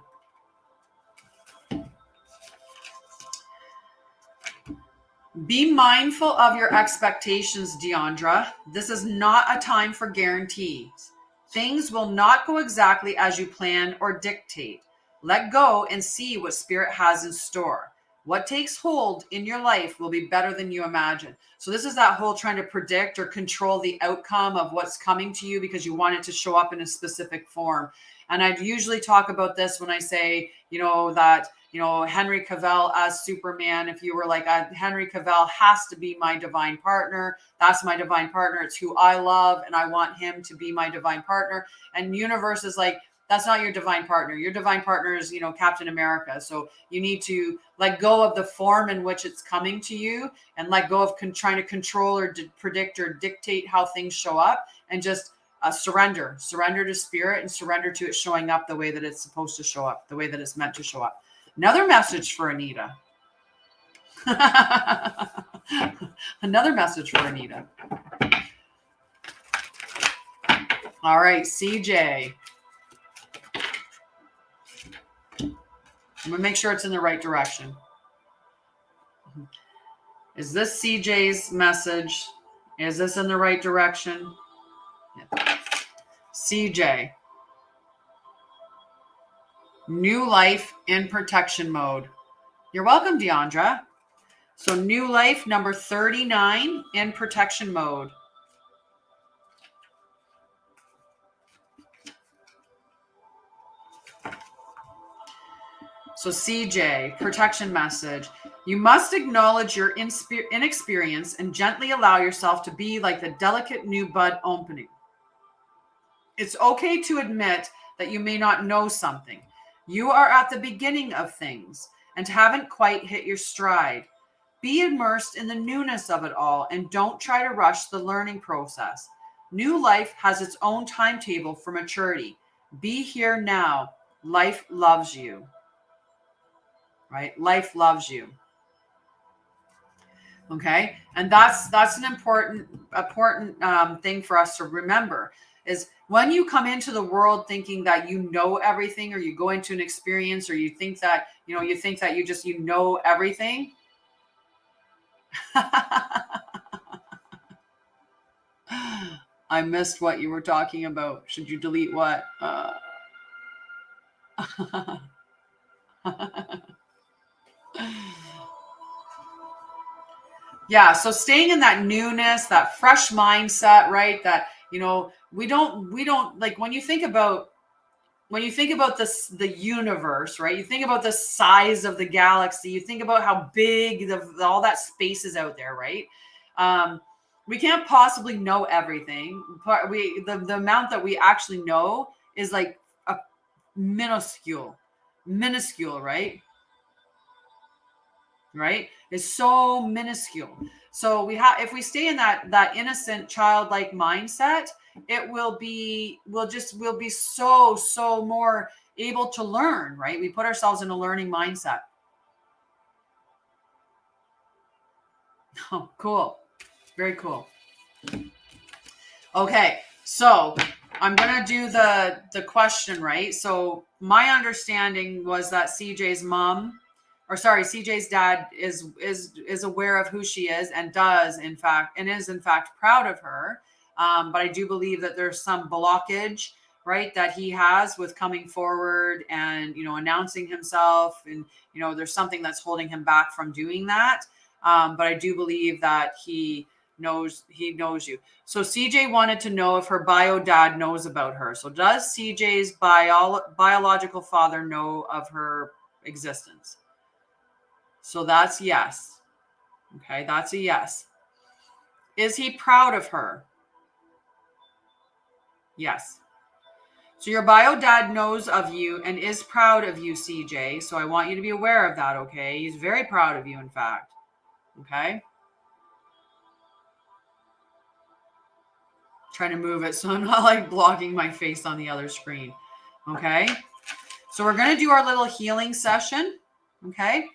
Be mindful of your expectations, Deandra. This is not a time for guarantees. Things will not go exactly as you plan or dictate. Let go and see what Spirit has in store. What takes hold in your life will be better than you imagine. So this is that whole trying to predict or control the outcome of what's coming to you because you want it to show up in a specific form. And I usually talk about this when I say, that, Henry Cavill as Superman, if you were like, Henry Cavill has to be my divine partner. That's my divine partner. It's who I love. And I want him to be my divine partner. And universe is like, that's not your divine partner. Your divine partner is, Captain America. So you need to let go of the form in which it's coming to you and let go of trying to control or predict or dictate how things show up and just surrender to Spirit and surrender to it showing up the way that it's supposed to show up, the way that it's meant to show up. Another message for Anita. Another message for Anita. All right, CJ. I'm going to make sure it's in the right direction. Is this CJ's message? Is this in the right direction? Yeah. CJ. New life in protection mode. You're welcome, Deandra. So new life, number 39 in protection mode. So CJ, protection message. You must acknowledge your inexperience and gently allow yourself to be like the delicate new bud opening. It's okay to admit that you may not know something. You are at the beginning of things and haven't quite hit your stride. Be immersed in the newness of it all and don't try to rush the learning process. New life has its own timetable for maturity. Be here now. Life loves you. Right? Life loves you. Okay? And that's an important thing for us to remember is when you come into the world thinking that you know everything, or you go into an experience, or you think that, you know everything. I missed what you were talking about. Should you delete what? Yeah, so staying in that newness, that fresh mindset, right? That, we don't like when you think about this, the universe, right? You think about the size of the galaxy, you think about how big all that space is out there, right? We can't possibly know everything. The amount that we actually know is like a minuscule, right? Right? Is so minuscule. So if we stay in that innocent childlike mindset, we'll be so more able to learn, right? We put ourselves in a learning mindset. Oh, cool. Very cool. Okay. So I'm going to do the question, right? So my understanding was that CJ's mom or sorry, CJ's dad is aware of who she is and is in fact proud of her. But I do believe that there's some blockage, right, that he has with coming forward and, announcing himself. And, there's something that's holding him back from doing that. But I do believe that he knows you. So CJ wanted to know if her bio dad knows about her. So does CJ's biological father know of her existence? So that's yes. Okay, that's a yes. Is he proud of her? Yes. So your bio dad knows of you and is proud of you, CJ. So I want you to be aware of that, okay? He's very proud of you, in fact. Okay? Trying to move it so I'm not like blocking my face on the other screen. Okay? So we're going to do our little healing session. Okay?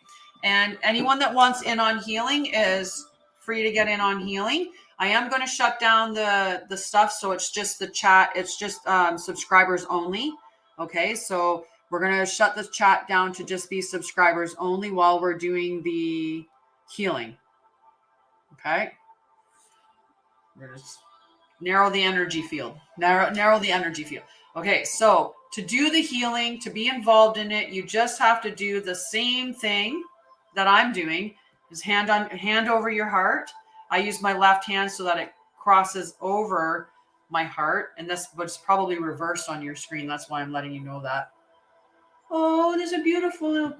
And anyone that wants in on healing is free to get in on healing. I am going to shut down the stuff, so it's just the chat. It's just subscribers only. Okay, so we're going to shut the chat down to just be subscribers only while we're doing the healing. Okay, we're going to narrow the energy field. Narrow the energy field. Okay, so to do the healing, to be involved in it, you just have to do the same thing that I'm doing. Is hand over your heart. I use my left hand so that it crosses over my heart, and this was probably reversed on your screen. That's why I'm letting you know that. Oh, there's a beautiful little...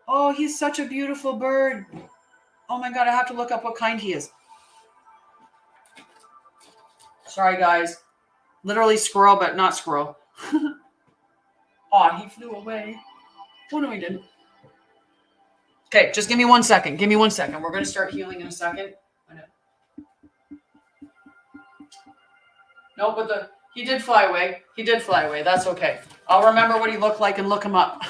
Oh, he's such a beautiful bird. Oh my God, I have to look up what kind he is. Sorry, guys. Literally squirrel, but not squirrel. Oh, he flew away. Oh, no, he didn't. Okay, just give me 1 second. Give me 1 second. We're going to start healing in a second. No, but he did fly away. He did fly away. That's okay. I'll remember what he looked like and look him up.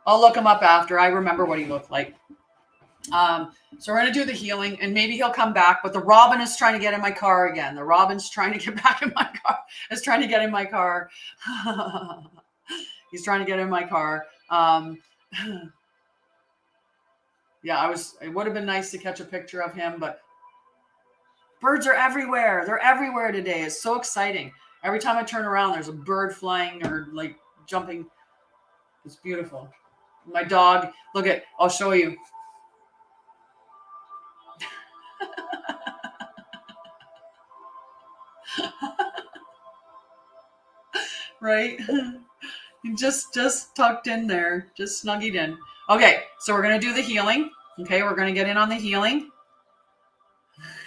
I'll look him up after I remember what he looked like. So we're going to do the healing, and maybe he'll come back, but the robin is trying to get in my car again. The robin's trying to get back in my car. Is trying to get in my car. He's trying to get in my car. Yeah, it would have been nice to catch a picture of him, but birds are everywhere. They're everywhere today. It's so exciting. Every time I turn around, there's a bird flying or like jumping. It's beautiful. My dog, I'll show you. Right? Just tucked in there, just snuggied in. Okay, so we're going to do the healing. Okay, we're going to get in on the healing.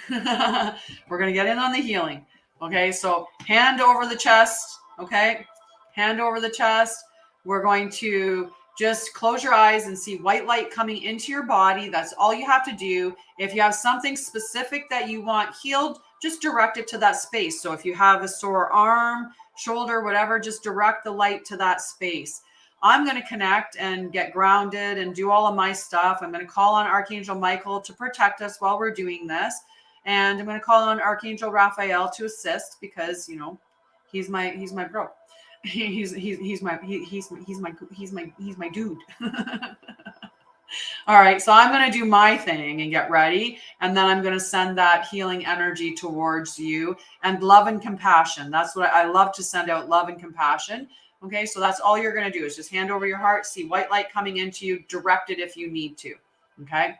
We're going to get in on the healing. Okay, so hand over the chest. Okay, hand over the chest. We're going to just close your eyes and see white light coming into your body. That's all you have to do. If you have something specific that you want healed, just direct it to that space. So if you have a sore arm, shoulder, whatever, just direct the light to that space. I'm going to connect and get grounded and do all of my stuff. I'm going to call on Archangel Michael to protect us while we're doing this. And I'm going to call on Archangel Raphael to assist because, he's my bro. He's my dude. All right, so I'm going to do my thing and get ready, and then I'm going to send that healing energy towards you and love and compassion. That's what I love to send out, love and compassion. Okay, so that's all you're going to do is just hand over your heart, see white light coming into you, direct it if you need to. Okay.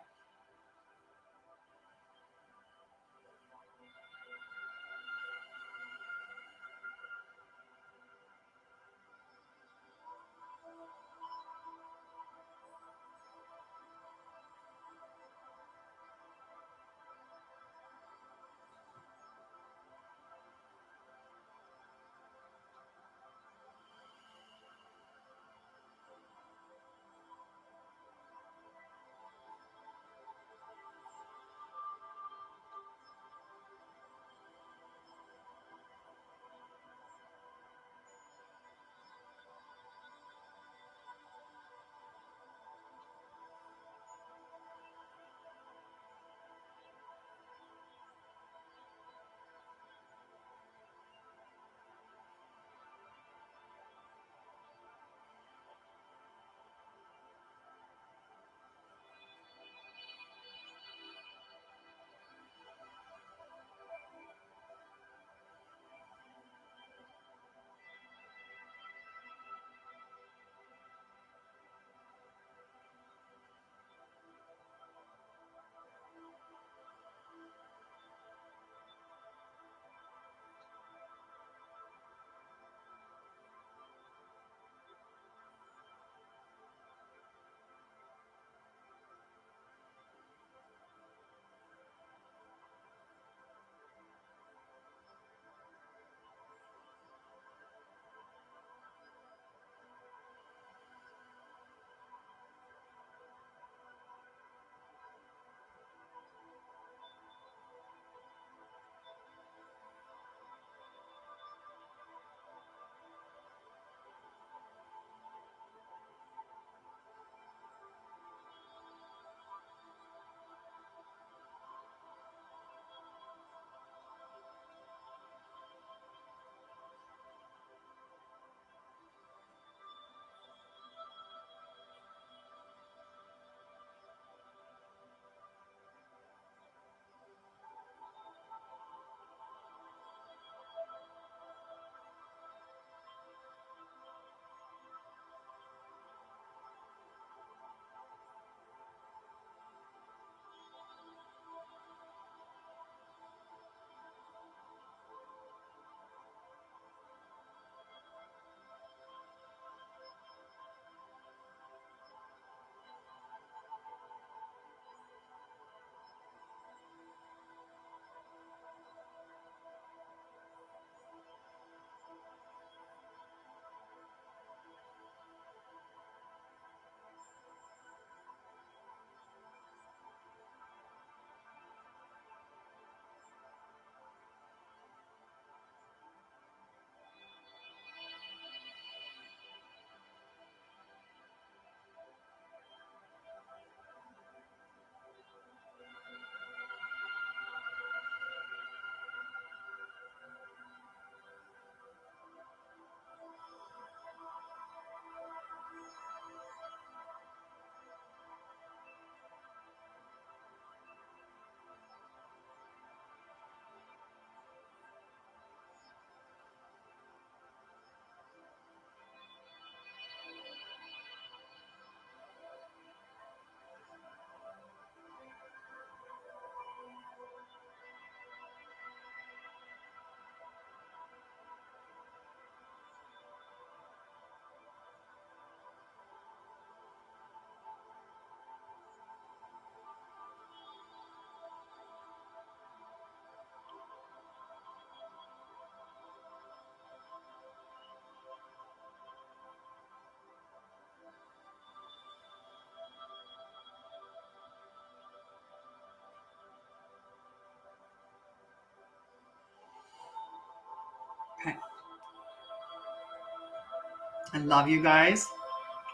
I love you guys.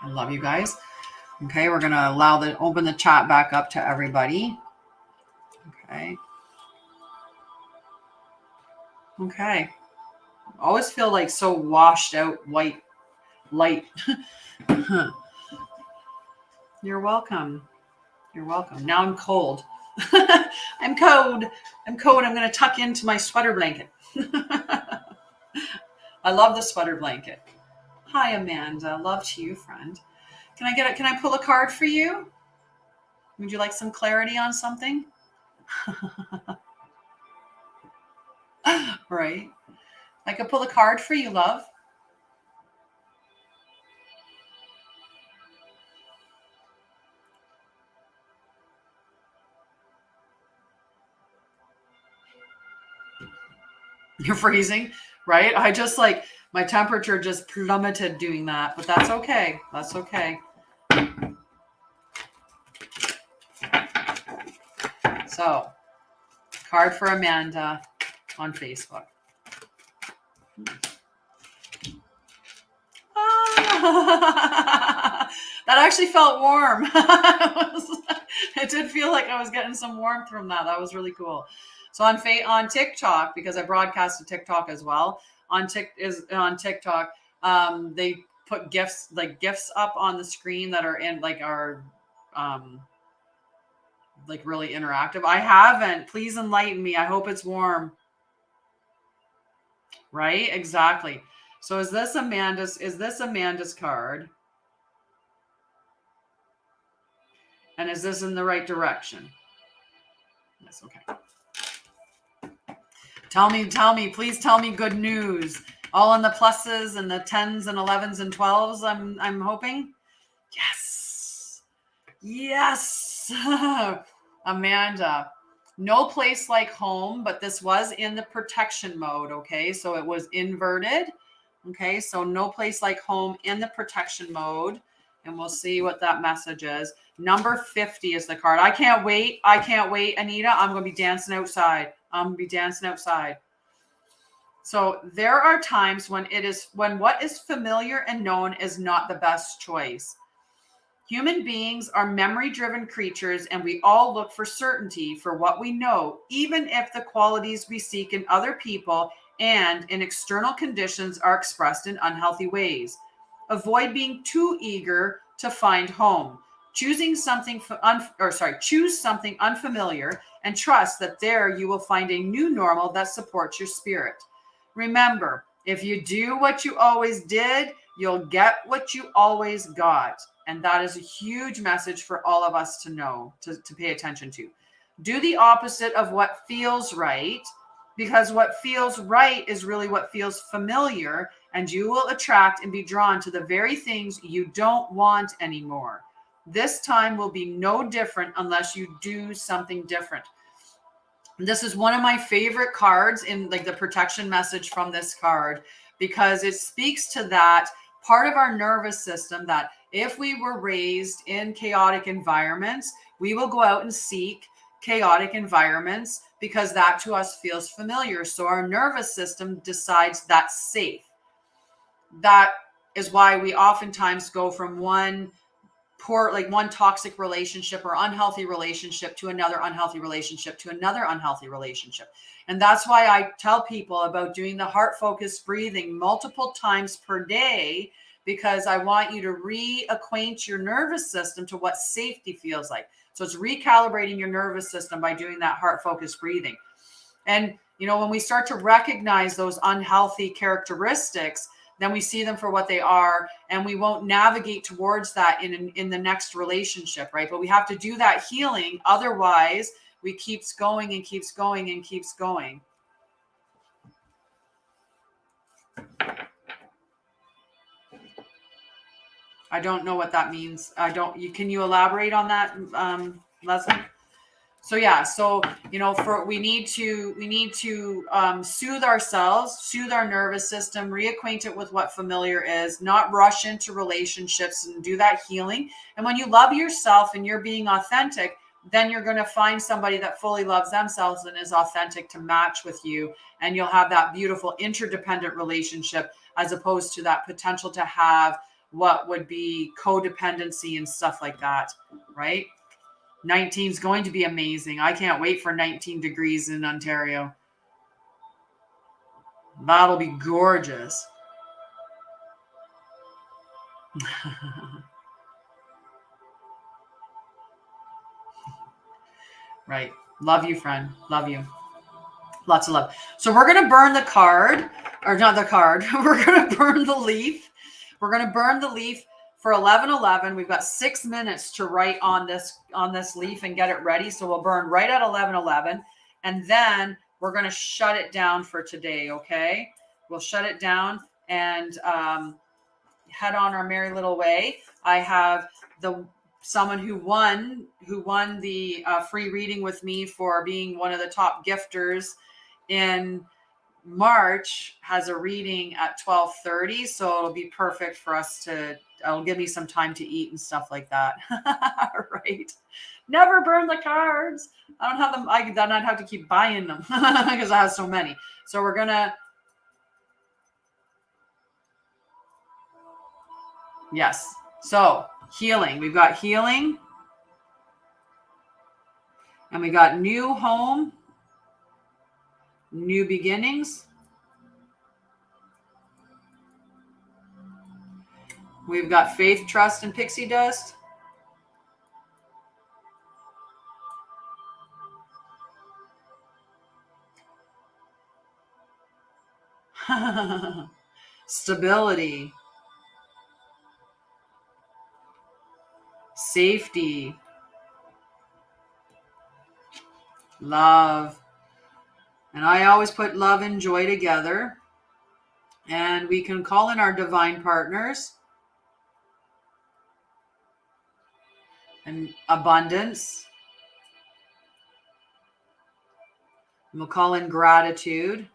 I love you guys. Okay, we're gonna open the chat back up to everybody. Okay. Okay. I always feel like so washed out, white light. You're welcome. You're welcome. Now I'm cold. I'm cold. I'm cold. I'm gonna tuck into my sweater blanket. I love the sweater blanket. Hi, Amanda. Love to you, friend. Can I pull a card for you? Would you like some clarity on something? Right. I could pull a card for you, love. You're freezing, right? I just like my temperature just plummeted doing that, but that's okay. That's okay. So, card for Amanda on Facebook. That actually felt warm. It did feel like I was getting some warmth from that. That was really cool. So on TikTok, because I broadcast to TikTok as well, on TikTok, they put gifts up on the screen that are in are really interactive. I haven't. Please enlighten me. I hope it's warm. Right? Exactly. So is this Amanda's card? And is this in the right direction? Yes, okay. Tell me, please tell me good news. All in the pluses and the 10s and 11s and 12s, I'm hoping. Yes. Yes. Amanda, no place like home, but this was in the protection mode, okay? So it was inverted. Okay, so no place like home in the protection mode. And we'll see what that message is. Number 50 is the card. I can't wait, Anita. I'm going to be dancing outside. So there are times when what is familiar and known is not the best choice. Human beings are memory-driven creatures, and we all look for certainty for what we know, even if the qualities we seek in other people and in external conditions are expressed in unhealthy ways. Avoid being too eager to find home. Choose something unfamiliar and trust that there you will find a new normal that supports your spirit. Remember, if you do what you always did, you'll get what you always got. And that is a huge message for all of us to know, to pay attention to. Do the opposite of what feels right, because what feels right is really what feels familiar, and you will attract and be drawn to the very things you don't want anymore. This time will be no different unless you do something different. This is one of my favorite cards in the protection message from this card, because it speaks to that part of our nervous system that if we were raised in chaotic environments, we will go out and seek chaotic environments because that to us feels familiar. So our nervous system decides that's safe. That is why we oftentimes go from one toxic relationship or unhealthy relationship to another unhealthy relationship to another unhealthy relationship. And that's why I tell people about doing the heart focused breathing multiple times per day, because I want you to reacquaint your nervous system to what safety feels like. So it's recalibrating your nervous system by doing that heart focused breathing. And, when we start to recognize those unhealthy characteristics, then we see them for what they are, and we won't navigate towards that in the next relationship, right? But we have to do that healing. Otherwise, we keeps going and keeps going and keeps going. I don't know what that means. Can you elaborate on that, Leslie? So yeah, we need to soothe ourselves, soothe our nervous system, reacquaint it with what familiar is, not rush into relationships, and do that healing. And when you love yourself and you're being authentic, then you're going to find somebody that fully loves themselves and is authentic to match with you. And you'll have that beautiful interdependent relationship as opposed to that potential to have what would be codependency and stuff like that, right? 19 is going to be amazing. I can't wait for 19 degrees in Ontario. That'll be gorgeous. Right. Love you, friend. Love you. Lots of love. So we're going to burn the card, or not the card. We're going to burn the leaf. We're going to burn the leaf for 11:11. We've got 6 minutes to write on this leaf and get it ready. So we'll burn right at 11:11, and then we're going to shut it down for today. Okay. We'll shut it down and head on our merry little way. I have someone who won the free reading with me for being one of the top gifters in March has a reading at 12:30, so it'll be perfect for us it'll give me some time to eat and stuff like that. Right. Never burn the cards. I don't have them. Then I'd have to keep buying them because I have so many. So we're gonna, yes. So healing. We've got healing. And we got new home, new beginnings. We've got faith, trust, and pixie dust. Stability. Safety. Love. And I always put love and joy together. And we can call in our divine partners. And abundance. And we'll call in gratitude.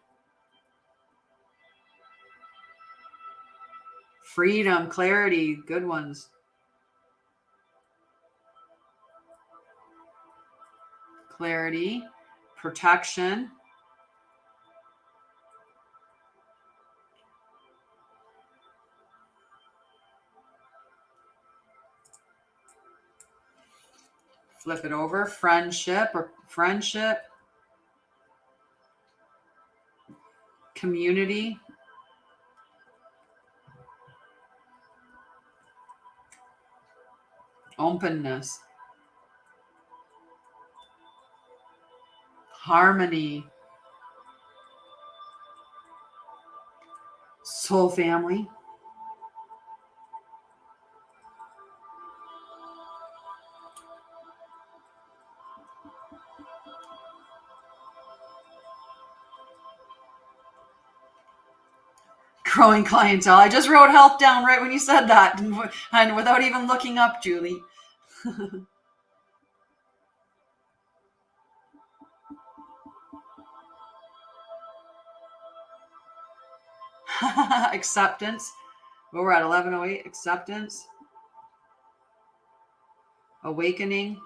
Freedom, clarity, good ones. Clarity, protection. Flip it over, friendship, community, openness, harmony, soul family, growing clientele. I just wrote health down right when you said that, and without even looking up, Julie. Acceptance. Well, we're at 11:08. Acceptance. Awakening.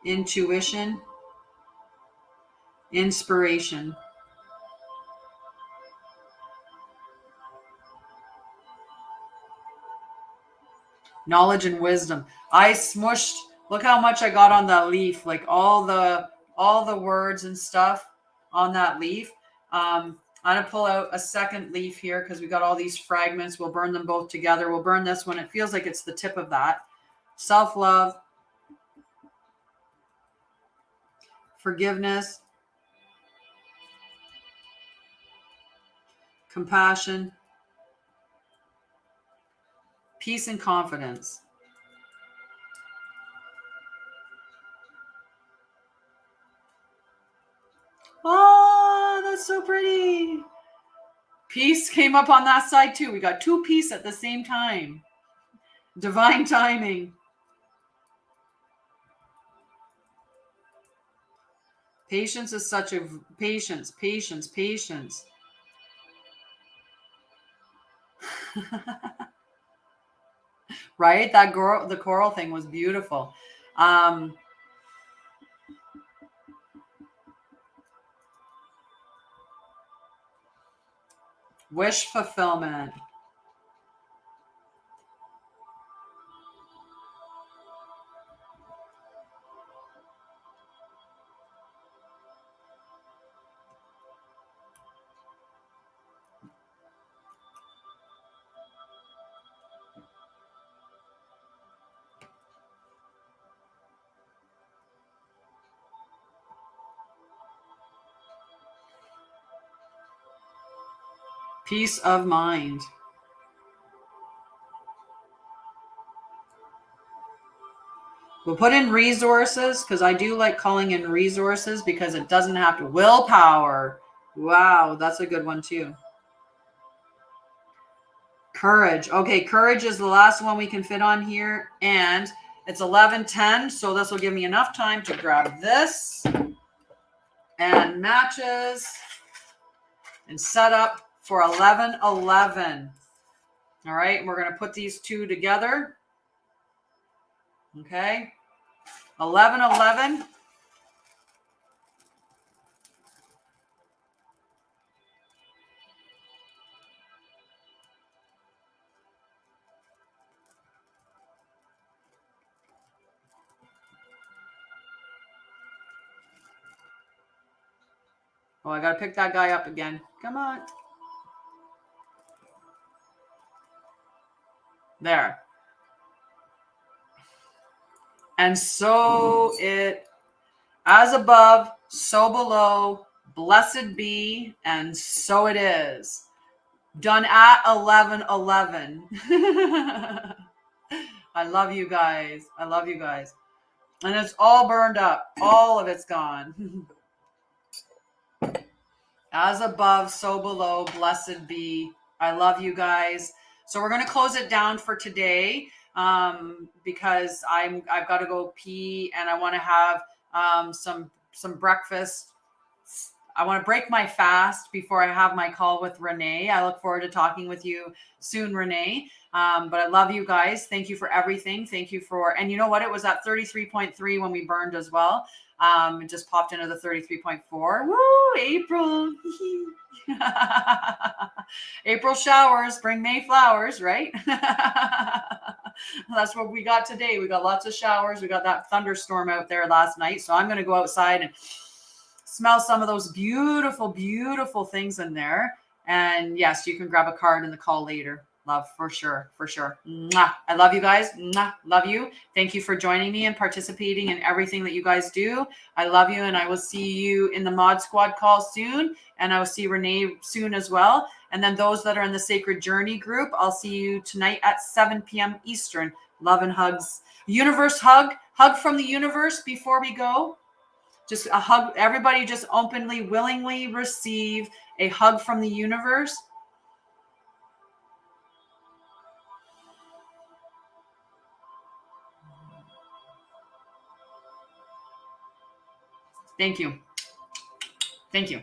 Intuition. Inspiration. Knowledge and wisdom. I smushed, look how much I got on that leaf, like all the words and stuff on that leaf. I'm going to pull out a second leaf here because we got all these fragments. We'll burn them both together. We'll burn this one. It feels like it's the tip of that. Self-love. Forgiveness. Compassion. Peace and confidence. Oh, that's so pretty. Peace came up on that side too. We got two peace at the same time. Divine timing. Patience is such a patience. Right? That girl, the coral thing was beautiful. Wish fulfillment. Peace of mind. We'll put in resources because I do like calling in resources because it doesn't have to. Willpower. Wow, that's a good one too. Courage. Okay, courage is the last one we can fit on here. And it's 11:10, so this will give me enough time to grab this and matches and set up for 11:11. All right, we're going to put these two together. Okay, 11:11. Oh, I got to pick that guy up again. Come on. There. And so it, as above, so below, blessed be, and so it is. Done at 11:11. I love you guys. I love you guys. And it's all burned up. All of it's gone. As above, so below, blessed be. I love you guys. So we're going to close it down for today because I've got to go pee and I want to have some breakfast. I want to break my fast before I have my call with Renee. I look forward to talking with you soon, Renee. But I love you guys. Thank you for everything. Thank you for, and you know what? It was at 33.3 when we burned as well. It just popped into the 33.4. Woo, April. April showers bring May flowers, right? That's what we got today. We got lots of showers. We got that thunderstorm out there last night. So I'm going to go outside and smell some of those beautiful, beautiful things in there. And yes, you can grab a card in the call later. Love, for sure, for sure. Mwah. I love you guys. Mwah. Love you. Thank you for joining me and participating in everything that you guys do. I love you, and I will see you in the Mod Squad call soon, and I will see Renee soon as well. And then those that are in the Sacred Journey group, I'll see you tonight at 7 p.m. Eastern. Love and hugs. Universe hug from the universe before we go. Just a hug. Everybody just openly, willingly receive a hug from the universe. Thank you. Thank you.